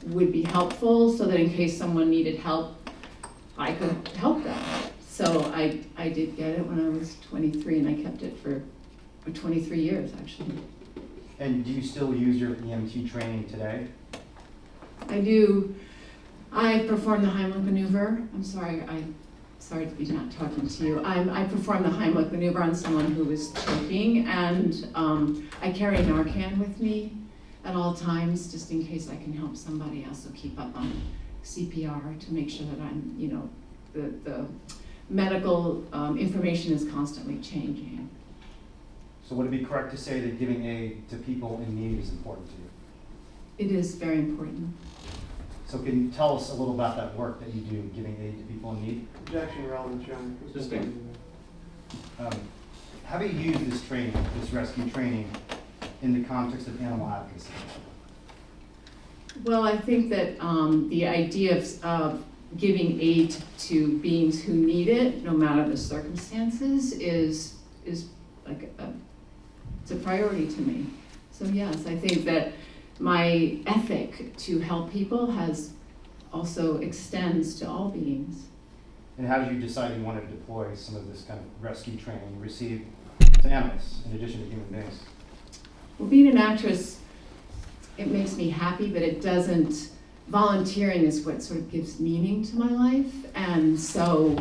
would be helpful, so that in case someone needed help I could help them. So I did get it when I was 23, and I kept it for 23 years, actually. And do you still use your EMT training today? I do. I perform the Heimlich maneuver. I'm sorry to be not talking to you. I perform the Heimlich maneuver on someone who is choking, and I carry Narcan with me at all times, just in case I can help somebody else. So keep up on CPR to make sure that I'm, the medical information is constantly changing. So would it be correct to say that giving aid to people in need is important to you? It is very important. So can you tell us a little about that work that you do, giving aid to people in need? Objection, relevant, Your Honor. Just a second. How do you use this training, this rescue training, in the context of animal advocacy? Well, I think that the idea of giving aid to beings who need it, no matter the circumstances, is like it's a priority to me. So yes, I think that my ethic to help people also extends to all beings. And how did you decide you wanted to deploy some of this kind of rescue training you received to animals in addition to human beings? Well, being an actress, it makes me happy, but it doesn't. Volunteering is what sort of gives meaning to my life. And so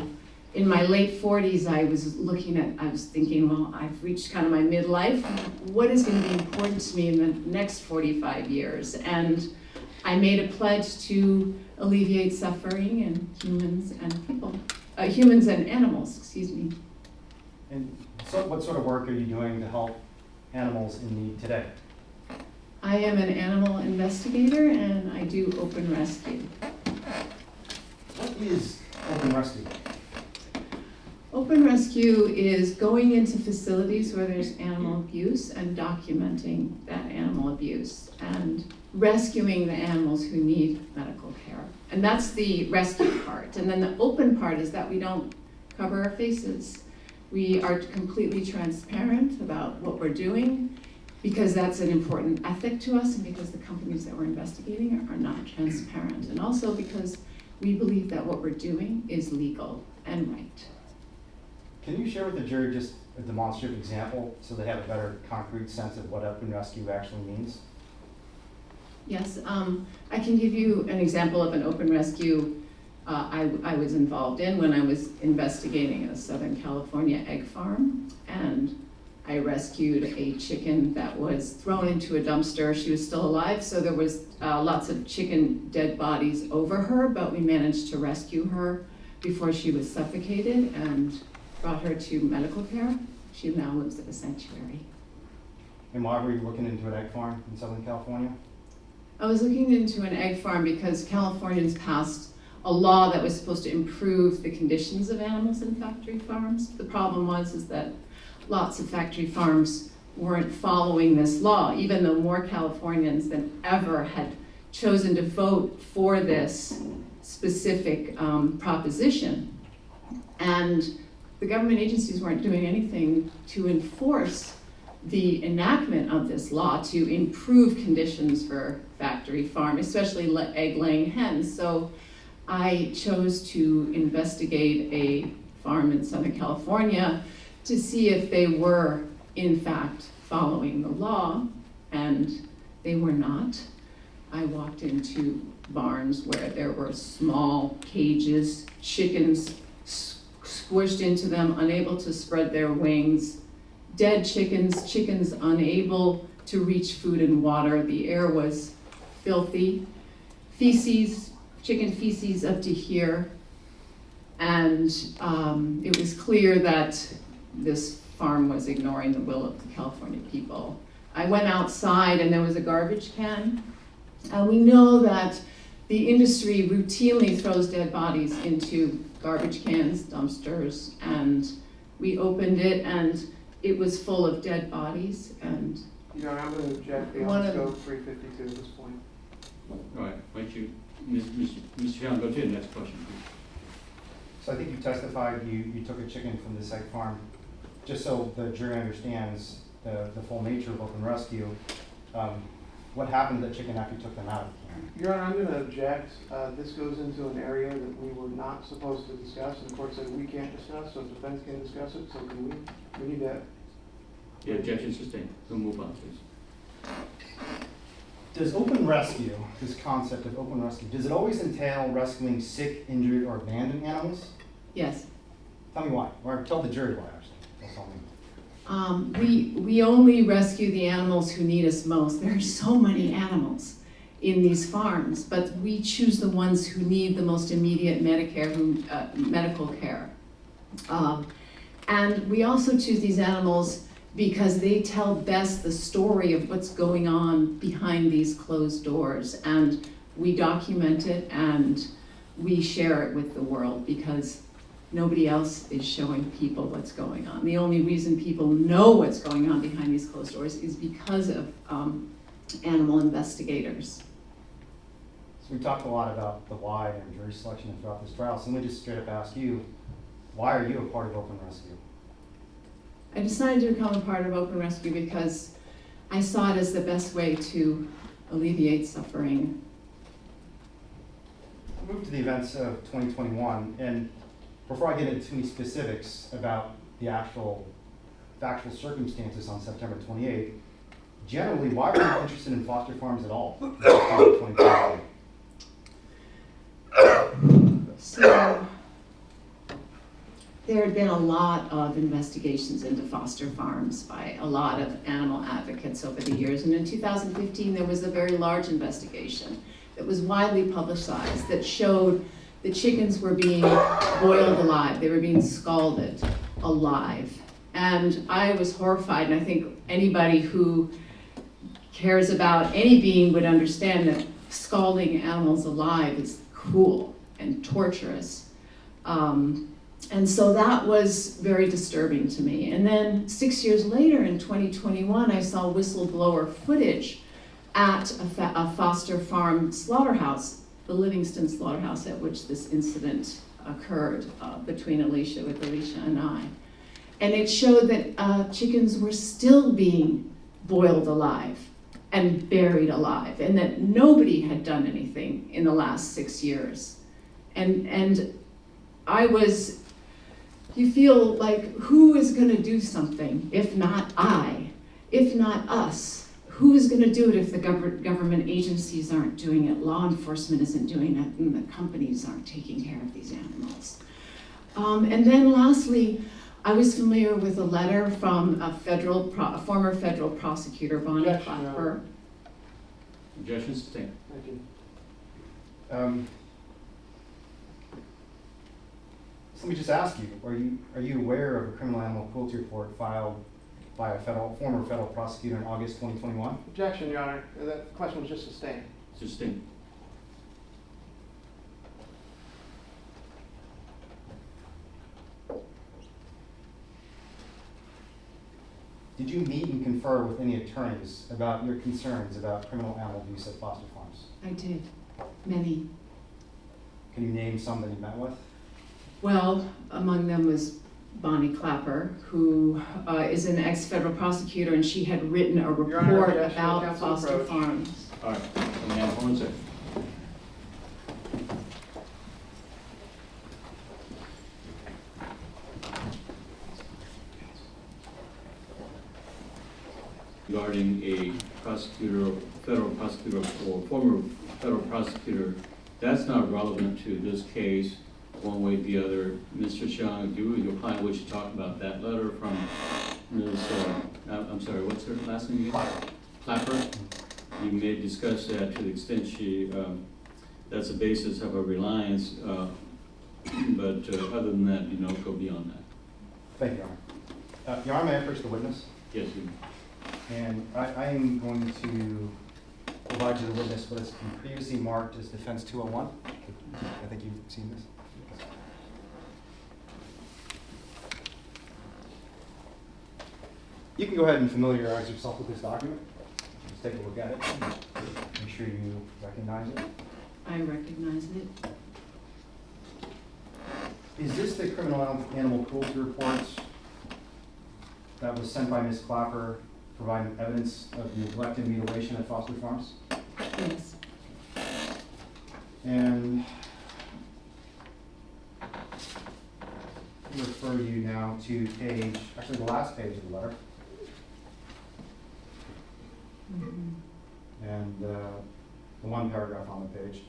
in my late 40s, I was thinking, well, I've reached kind of my midlife. What is going to be important to me in the next 45 years? And I made a pledge to alleviate suffering in humans and animals, excuse me. And so what sort of work are you doing to help animals in need today? I am an animal investigator, and I do open rescue. What is open rescue? Open rescue is going into facilities where there's animal abuse and documenting that animal abuse and rescuing the animals who need medical care. And that's the rescue part. And then the open part is that we don't cover our faces. We are completely transparent about what we're doing, because that's an important ethic to us, and because the companies that we're investigating are not transparent. And also because we believe that what we're doing is legal and right. Can you share with the jury just a demonstrative example so they have a better concrete sense of what open rescue actually means? Yes, I can give you an example of an open rescue I was involved in when I was investigating a Southern California egg farm, and I rescued a chicken that was thrown into a dumpster. She was still alive, so there was lots of chicken dead bodies over her, but we managed to rescue her before she was suffocated and brought her to medical care. She now lives at a sanctuary. And why were you looking into an egg farm in Southern California? I was looking into an egg farm because Californians passed a law that was supposed to improve the conditions of animals in factory farms. The problem is that lots of factory farms weren't following this law, even though more Californians than ever had chosen to vote for this specific proposition. And the government agencies weren't doing anything to enforce the enactment of this law to improve conditions for factory farm, especially egg-laying hens. So I chose to investigate a farm in Southern California to see if they were, in fact, following the law, and they were not. I walked into barns where there were small cages, chickens squished into them, unable to spread their wings, dead chickens unable to reach food and water. The air was filthy, chicken feces up to here, and it was clear that this farm was ignoring the will of the California people. I went outside and there was a garbage can. We know that the industry routinely throws dead bodies into garbage cans, dumpsters, and we opened it and it was full of dead bodies. And Your Honor, I'm going to object One beyond of- scope 352 at this point. All right, why don't you, Mr. Young, go to the next question, please. So I think you testified you took a chicken from this egg farm. Just so the jury understands the full nature of open rescue, what happened to the chicken after you took them out of the can? Your Honor, I'm going to object. This goes into an area that we were not supposed to discuss, and the court said we can't discuss, so defense can discuss it, so can we? We need that. The objection sustained. We'll move on, please. Does open rescue, this concept of open rescue, does it always entail rescuing sick, injured, or abandoned animals? Yes. Tell me why, or tell the jury why, actually. That's all I mean. We only rescue the animals who need us most. There are so many animals in these farms, but we choose the ones who need the most immediate medical care. And we also choose these animals because they tell best the story of what's going on behind these closed doors. And we document it and we share it with the world because nobody else is showing people what's going on. The only reason people know what's going on behind these closed doors is because of animal investigators. So we talked a lot about the why and jury selection throughout this trial, so let me just straight up ask you, why are you a part of open rescue? I decided to become a part of Open Rescue because I saw it as the best way to alleviate suffering. We'll move to the events of 2021, and before I get into too many specifics about the actual factual circumstances on September 28th, generally, why were you interested in foster farms at all in September 2021? So there had been a lot of investigations into foster farms by a lot of animal advocates over the years. And in 2015, there was a very large investigation that was widely publicized that showed the chickens were being boiled alive. They were being scalded alive. And I was horrified, and I think anybody who cares about any being would understand that scalding animals alive is cruel and torturous. And so that was very disturbing to me. And then 6 years later, in 2021, I saw whistleblower footage at a foster farm slaughterhouse, the Livingston slaughterhouse at which this incident occurred between Alicia and I. And it showed that chickens were still being boiled alive and buried alive, and that nobody had done anything in the last 6 years. And I was, you feel like, who is gonna do something if not I, if not us? Who is gonna do it if the government agencies aren't doing it, law enforcement isn't doing it, and the companies aren't taking care of these animals? And then lastly, I was familiar with a letter from a former federal prosecutor, Bonnie Objection, Clapper. Objection sustained. Thank you. So let me just ask you, are you aware of a criminal animal cruelty report filed by a former federal prosecutor in August 2021? Objection, Your Honor. That question was just sustained. Sustained. Did you meet and confer with any attorneys about your concerns about criminal animal abuse at foster farms? I did, many. Can you name some that you met with? Well, among them was Bonnie Clapper, who is an ex-federal prosecutor, and she had written a Your Honor, report objection, about counsel foster approach. farms. All right, let me have one second. Regarding a prosecutor, federal prosecutor, or former federal prosecutor, that's not relevant to this case one way or the other. Mr. Xiang, you and your client wish to talk about that letter from Ms., I'm sorry, what's her last name again? Clapper. You may discuss that to the extent she, that's the basis of her reliance, but other than that, go beyond that. Thank you, Your Honor. Your Honor, may I approach the witness? Yes, you. And I am going to provide you the witness what has been previously marked as Defense 201. I think you've seen this. You can go ahead and familiarize yourself with this document. Just take a look at it. Make sure you recognize it. I recognized it. Is this the criminal animal cruelty report that was sent by Ms. Clapper providing evidence of neglect and mutilation at foster farms? Yes. And I'll refer you now to page, actually the last page of the letter, and the one paragraph on the page.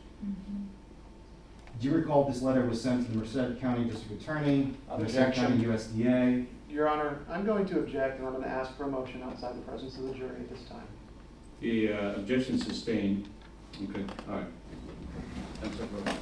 Do you recall this letter was sent to the Merced County District Attorney, the Merced County USDA? Your Honor, I'm going to object, and I'm going to ask for a motion outside the presence of the jury at this time. The objection sustained. Okay, all right. Counsel Paul.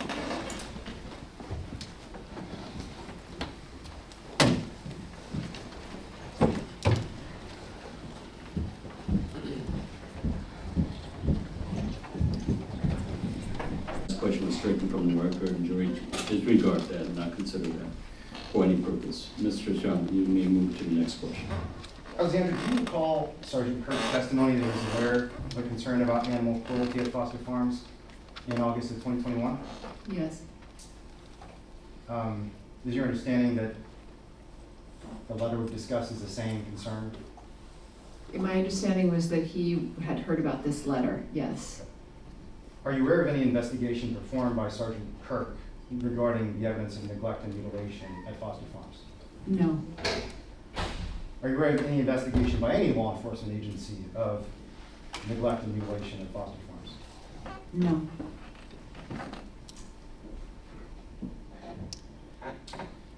This question was stricken from the record, and jury disregard that and not consider that for any purpose. Mr. Chung, you may move to the next question. Alexandra, do you recall Sergeant Kirk's testimony that he was aware of a concern about animal cruelty at Foster Farms in August of 2021? Yes, Is your understanding that the letter discusses the same concern? my understanding was that he had heard about this letter, yes. Are you aware of any investigation performed by Sergeant Kirk regarding the evidence of neglect and mutilation at Foster Farms? No, Are you aware of any investigation by any law enforcement agency of neglect and mutilation at Foster Farms? no,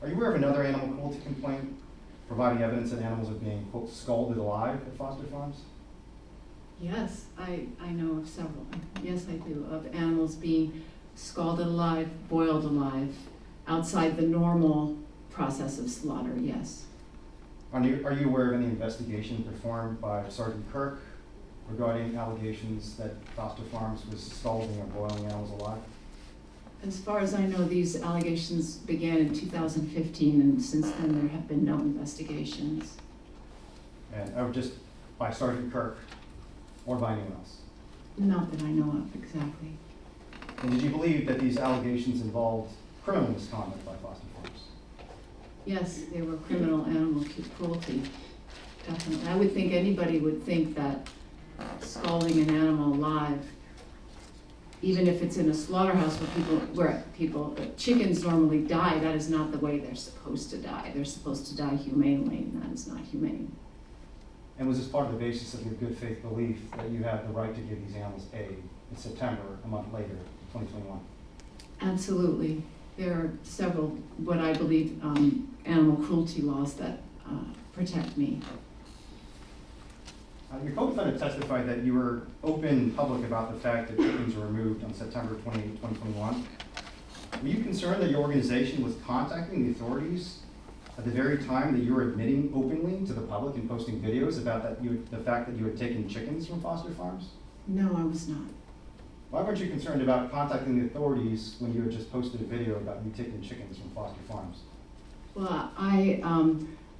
Are you aware of another animal cruelty complaint providing evidence that animals are being, quote, scalded alive at Foster Farms? yes, I know of several, yes, I do, of animals being scalded alive, boiled alive, outside the normal process of slaughter, yes. Are you aware of any investigation performed by Sergeant Kirk regarding allegations that Foster Farms was scalding or boiling animals alive? As far as I know, these allegations began in 2015, and since then there have been no investigations. And just by Sergeant Kirk or by anyone else? Not that I know of exactly. And did you believe that these allegations involved criminal misconduct by Foster Farms? Yes, they were criminal animal cruelty, definitely. I would think anybody would think that scalding an animal alive, even if it's in a slaughterhouse where chickens normally die, that is not the way they're supposed to die. They're supposed to die humanely, and that is not humane. And was this part of the basis of your good faith belief that you had the right to give these animals aid in September, a month later, 2021? Absolutely. There are several, what I believe, animal cruelty laws that protect me. Your co-defendant testified that you were open in public about the fact that chickens were removed on September 28, 2021. Were you concerned that your organization was contacting the authorities at the very time that you were admitting openly to the public and posting videos about the fact that you had taken chickens from Foster Farms? No, I was not. Why weren't you concerned about contacting the authorities when you had just posted a video about you taking chickens from Foster Farms? Well, I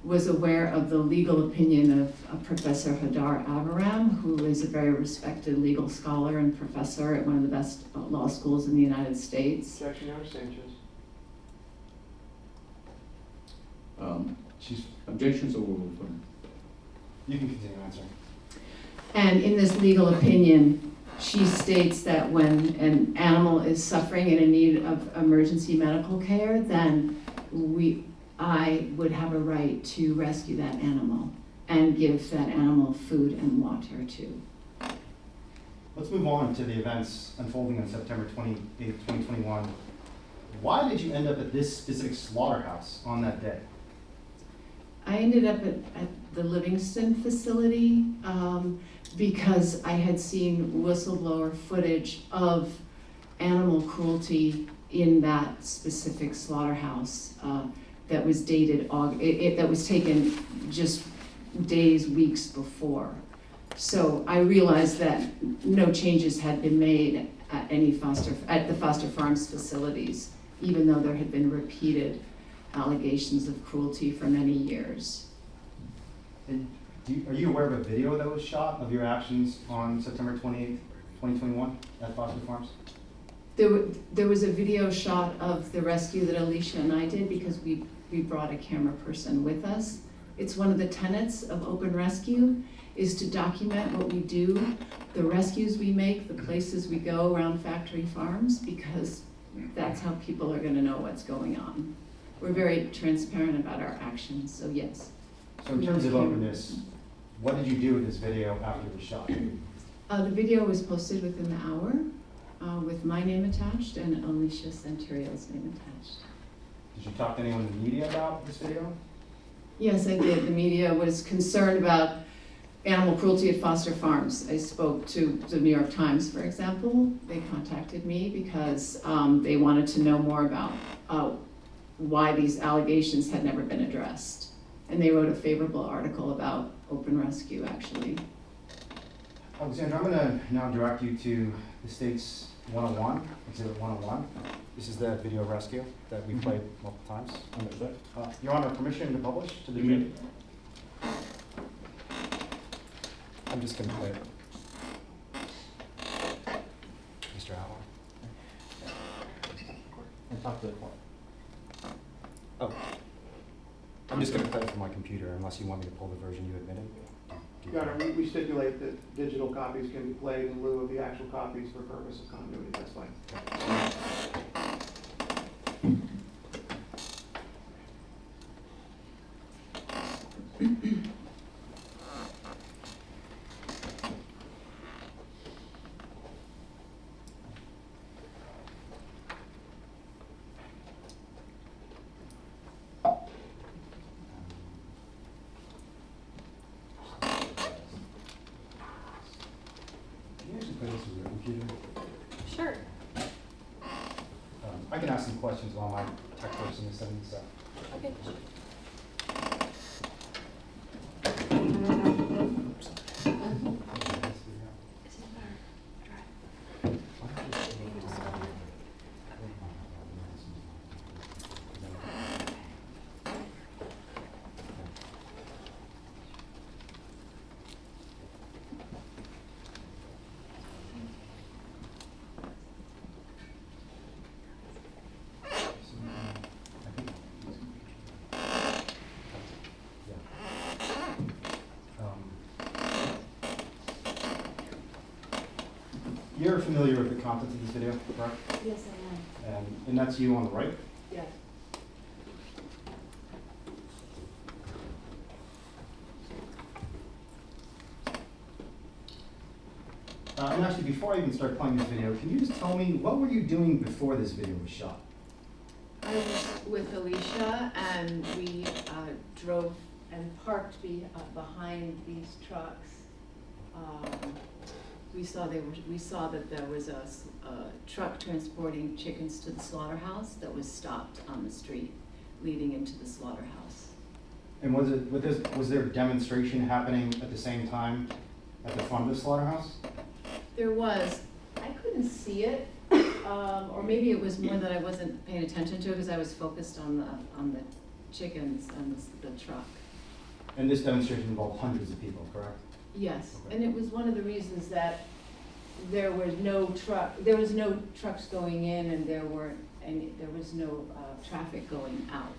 was aware of the legal opinion of Professor Hadar Avaram, who is a very respected legal scholar and professor at one of the best law schools in the United States. Objection, Your Honor, Sanchez. Objections overruled. You can continue answering. And in this legal opinion, she states that when an animal is suffering and in need of emergency medical care, then I would have a right to rescue that animal and give that animal food and water too. Let's move on to the events unfolding on September 28, 2021. Why did you end up at this specific slaughterhouse on that day? I ended up at the Livingston facility because I had seen whistleblower footage of animal cruelty in that specific slaughterhouse that was dated that was taken just days, weeks before. So I realized that no changes had been made at the Foster Farms facilities, even though there had been repeated allegations of cruelty for many years. And are you aware of a video that was shot of your actions on September 28, 2021 at Foster Farms? There was a video shot of the rescue that Alicia and I did because we brought a camera person with us, It's one of the tenets of open rescue, is to document what we do, the rescues we make, the places we go around factory farms, because that's how people are gonna know what's going on. We're very transparent about our actions, so yes. So in terms of openness, what did you do with this video after it was shot? The video was posted within the hour, with my name attached and Alicia Santurio's name attached. Did you talk to anyone in the media about this video? Yes, I did. The media was concerned about animal cruelty at foster farms. I spoke to the New York Times, for example. They contacted me because they wanted to know more about why these allegations had never been addressed. And they wrote a favorable article about open rescue, actually. Alexandra, I'm gonna now direct you to the state's 101, Exhibit 101. This is the video rescue that we played multiple times. Understood. Your Honor, permission to publish to the You may. jury? I'm just gonna play it. Mr. Allen. And talk to the court. Oh. I'm just gonna play it from my computer unless you want me to pull the version you admitted. Your Honor, we stipulate that digital copies can be played in lieu of the actual copies for purpose of continuity. That's fine. Can you actually play this with your computer? Sure. I can ask some questions while my tech person is setting this up. Okay. You're familiar with the contents of this video, correct? Yes, I And that's you on the right? am. Yes. And actually, before I even start playing this video, can you just tell me, what were you doing before this video was shot? I was with Alicia and we drove and parked behind these trucks. We saw that there was a truck transporting chickens to the slaughterhouse that was stopped on the street leading into the slaughterhouse. And was there a demonstration happening at the same time at the front of the slaughterhouse? There was. I couldn't see it, or maybe it was more that I wasn't paying attention to it because I was focused on the chickens and the truck. And this demonstration involved hundreds of people, correct? Yes, Okay. and it was one of the reasons that there was no trucks going in and there was no traffic going out.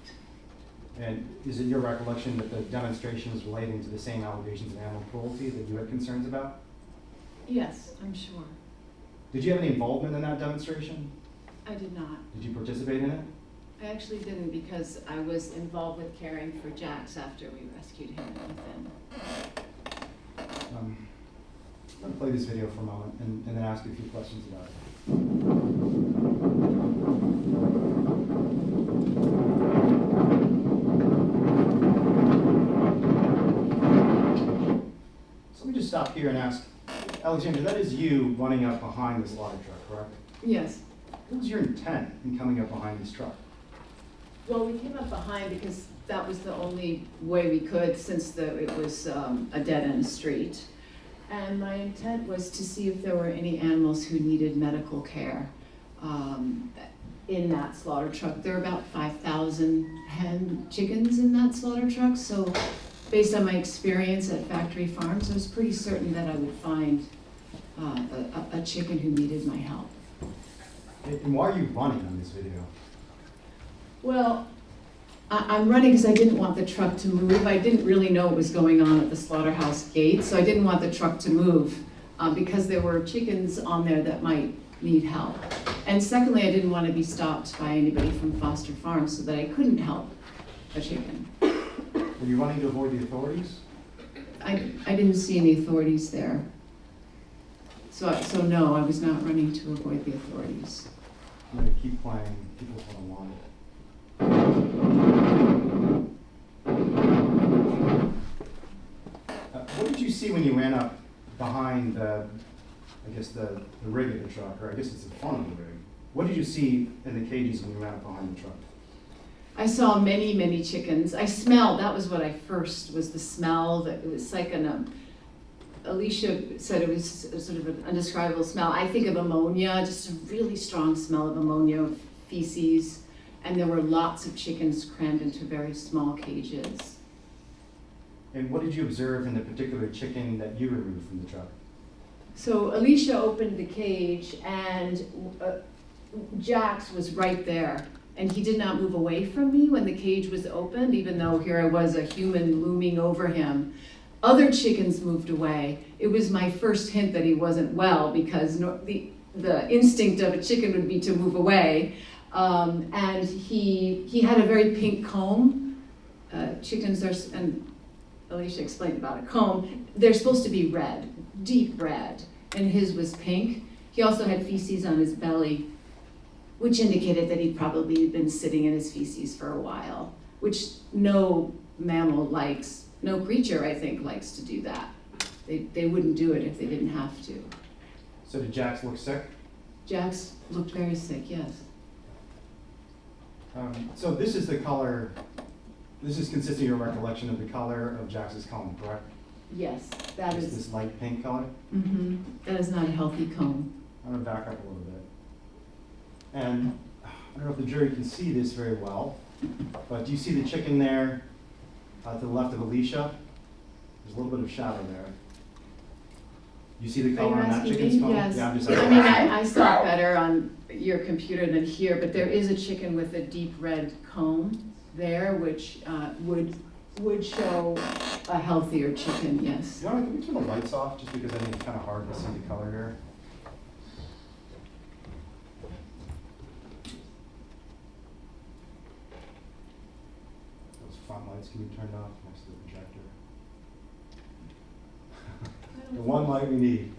And is it your recollection that the demonstration was relating to the same allegations of animal cruelty that you had concerns about? Yes, I'm sure. Did you have any involvement in that demonstration? I did not. Did you participate in it? I actually didn't because I was involved with caring for Jax after we rescued him within. I'm going to play this video for a moment and then ask you a few questions about it. So let me just stop here and ask, Alexandra, that is you running up behind this slaughter truck, correct? Yes. What was your intent in coming up behind this truck? Well, we came up behind because that was the only way we could since it was a dead-end street. And my intent was to see if there were any animals who needed medical care in that slaughter truck. There are about 5,000 hen chickens in that slaughter truck, so based on my experience at factory farms, I was pretty certain that I would find a chicken who needed my help. And why are you running on this video? Well, I'm running because I didn't want the truck to move. I didn't really know what was going on at the slaughterhouse gate, so I didn't want the truck to move because there were chickens on there that might need help. And secondly, I didn't want to be stopped by anybody from Foster Farms so that I couldn't help a chicken. Were you running to avoid the authorities? I didn't see any authorities there. So no, I was not running to avoid the authorities. I'm going to keep playing. People want to what did you see when you ran up behind the, I guess the rig of the truck, or I guess it's the front of the rig? What did you see in the cages when you ran up behind the truck? I saw many, many chickens. I smelled, that was what I first, was the smell, that it was like Alicia said it was sort of an undescribable smell. I think of ammonia, just a really strong smell of ammonia, of feces, and there were lots of chickens crammed into very small cages. And what did you observe in the particular chicken that you removed from the truck? So Alicia opened the cage and Jax was right there. And he did not move away from me when the cage was opened, even though here I was, a human looming over him. Other chickens moved away. It was my first hint that he wasn't well, because the instinct of a chicken would be to move away. And he had a very pink comb. Chickens are, and Alicia explained about a comb, they're supposed to be red, deep red, and his was pink. He also had feces on his belly, which indicated that he'd probably been sitting in his feces for a while, which no mammal likes, no creature, I think, likes to do that. They wouldn't do it if they didn't have to. So did Jax look sick? Jax looked very sick, yes. So this is the color, this is consistent of your recollection of the color of Jax's comb, correct? Yes, that It's is, this light pink color? that is not a healthy comb. I'm going to back up a little bit. And I don't know if the jury can see this very well, but do you see the chicken there to the left of Alicia? There's a little bit of shadow there. You see the Are you color on that asking chicken's me? comb? Yes. Yeah, I'm just I mean, I saw it better on your computer than here, but there is a chicken with a deep red comb there, which would show a healthier chicken, yes. You know, can we turn the lights off just because I think it's kind of hard to see the color here? Those front lights can be turned off next to the projector. The one light we need.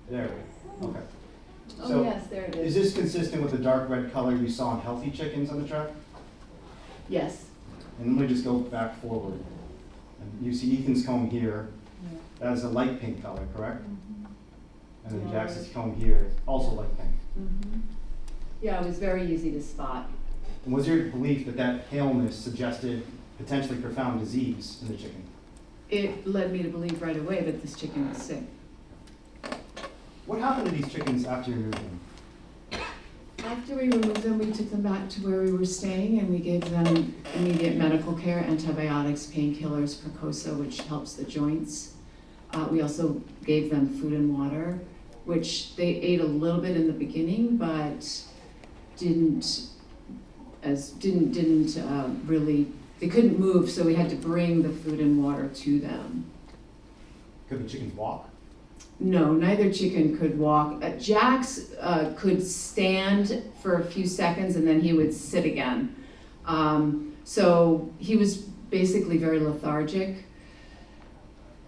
There we go. Okay. Oh, So, yes, there it is is. this consistent with the dark red color you saw in healthy chickens on the truck? Yes. And let me just go back forward. And you see Ethan's comb here. That is a light pink color, correct? And then Yeah. Jackson's comb here, also light pink. Yeah, it was very easy to spot. And was your belief that that paleness suggested potentially profound disease in the chicken? It led me to believe right away that this chicken was sick. What happened to these chickens after you removed them? After we removed them, we took them back to where we were staying and we gave them immediate medical care, antibiotics, painkillers, Percosa, which helps the joints. We also gave them food and water, which they ate a little bit in the beginning, but didn't really, they couldn't move, so we had to bring the food and water to them. Could the chickens walk? No, neither chicken could walk. Jax could stand for a few seconds and then he would sit again. So he was basically very lethargic.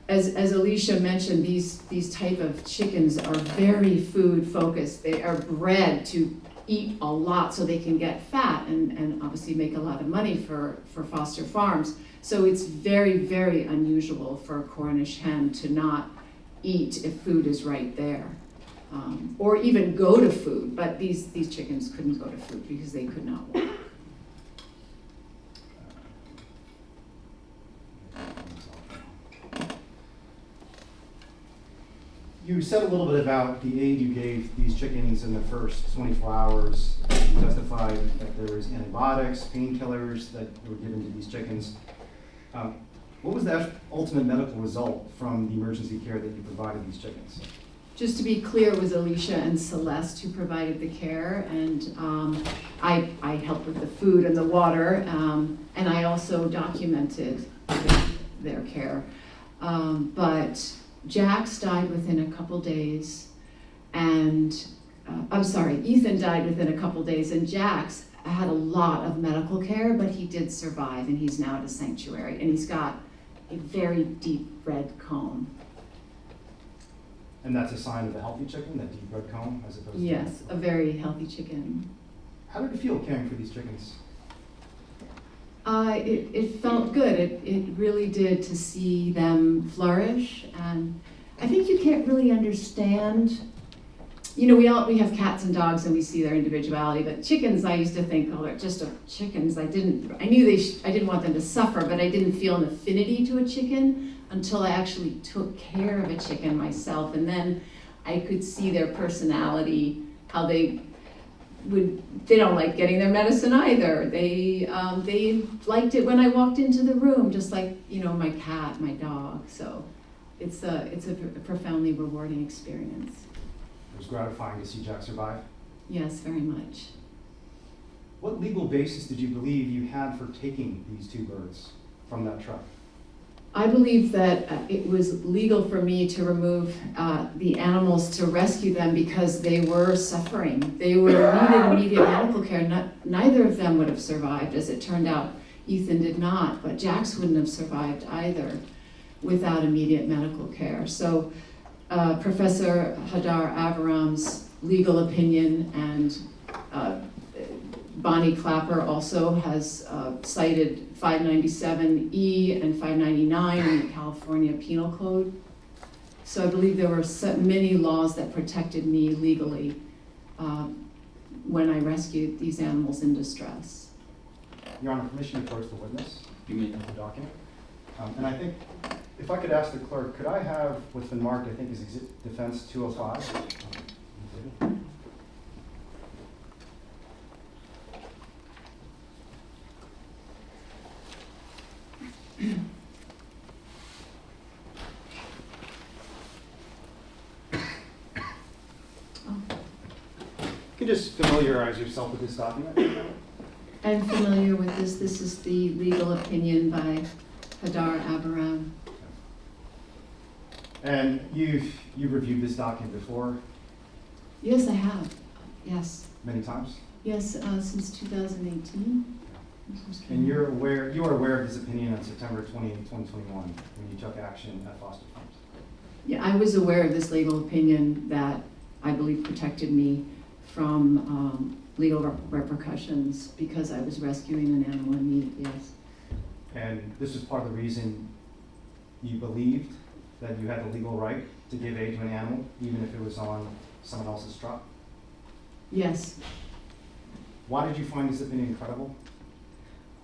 As Alicia mentioned, these type of chickens are very food focused. They are bred to eat a lot so they can get fat and obviously make a lot of money for Foster Farms. So it's very, very unusual for a Cornish hen to not eat if food is right there, or even go to food, but these chickens couldn't go to food because they could not walk. You said a little bit about the aid you gave these chickens in the first 24 hours She testified that there was antibiotics, painkillers that were given to these chickens. What was the ultimate medical result from the emergency care that you provided these chickens? Just to be clear, it was Alicia and Celeste who provided the care, and I helped with the food and the water, and I also documented their care. But Jax died within a couple days, and Ethan died within a couple days, and Jax had a lot of medical care, but he did survive, and he's now at a sanctuary, and he's got a very deep red comb. And that's a sign of a healthy chicken, that deep red comb, as opposed to... Yes, a very healthy chicken. How did it feel caring for these chickens? It felt good. It really did, to see them flourish. And I think you can't really understand. You know, we have cats and dogs and we see their individuality, but chickens, I used to think, oh, they're just chickens. I didn't want them to suffer, but I didn't feel an affinity to a chicken until I actually took care of a chicken myself. And then I could see their personality, how they don't like getting their medicine either. They liked it when I walked into the room, just like, you know, my cat, my dog. So it's a profoundly rewarding experience. It was gratifying to see Jack survive. Yes, very much. What legal basis did you believe you had for taking these two birds from that truck? I believe that it was legal for me to remove the animals, to rescue them, because they were suffering. They needed immediate medical care. Neither of them would have survived. As it turned out, Ethan did not, but Jax wouldn't have survived either without immediate medical care. So Professor Hadar Avaram's legal opinion, and Bonnie Clapper also has cited 597E and 599 in the California Penal Code. So I believe there were many laws that protected me legally when I rescued these animals in distress. Your Honor, permission to approach the witness? You may. The document. And I think, if I could ask the clerk, could I have what's been marked, I think, is Defense 205? You can just familiarize yourself with this document. I'm familiar with this. This is the legal opinion by Hadar Avaram. And you've reviewed this document before? Yes, I have. Yes. Many times? Yes, since 2018. And you are aware of this opinion on September 28, 2021, when you took action at Foster Farms? Yeah, I was aware of this legal opinion that I believe protected me from legal repercussions because I was rescuing an animal in need, yes. And this was part of the reason you believed that you had the legal right to give aid to an animal, even if it was on someone else's truck? Yes. Why did you find this opinion credible?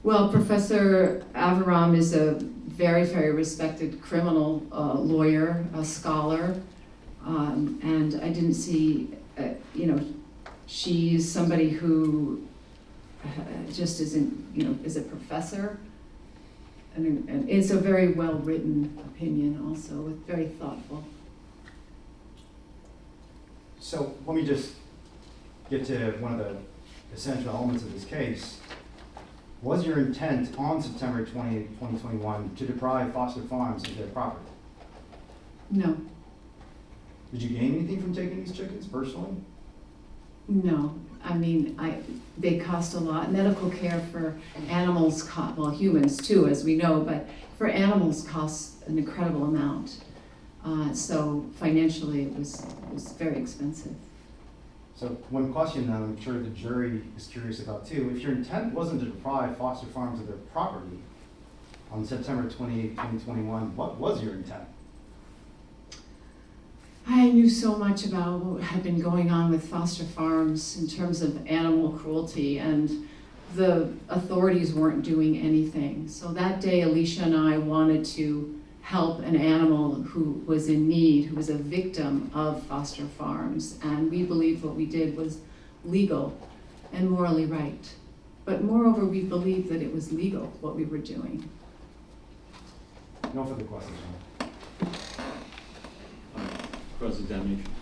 Well, Professor Avaram is a very, very respected criminal lawyer, a scholar, and I didn't see, she's somebody who just isn't, is a professor. And it's a very well-written opinion also, very thoughtful. So let me just get to one of the essential elements of this case. Was your intent on September 28, 2021 to deprive Foster Farms of their property? No. Did you gain anything from taking these chickens personally? No. I mean, they cost a lot. Medical care for animals cost, well, humans too, as we know, but for animals costs an incredible amount. So financially, it was very expensive. So one question that I'm sure the jury is curious about too, if your intent wasn't to deprive Foster Farms of their property on September 28, 2021, what was your intent? I knew so much about what had been going on with Foster Farms in terms of animal cruelty, and the authorities weren't doing anything. So that day, Alicia and I wanted to help an animal who was in need, who was a victim of Foster Farms, and we believed what we did was legal. and morally right. But moreover, we believed that it was legal, what we were doing. No further questions, Your Honor. Cross-examination.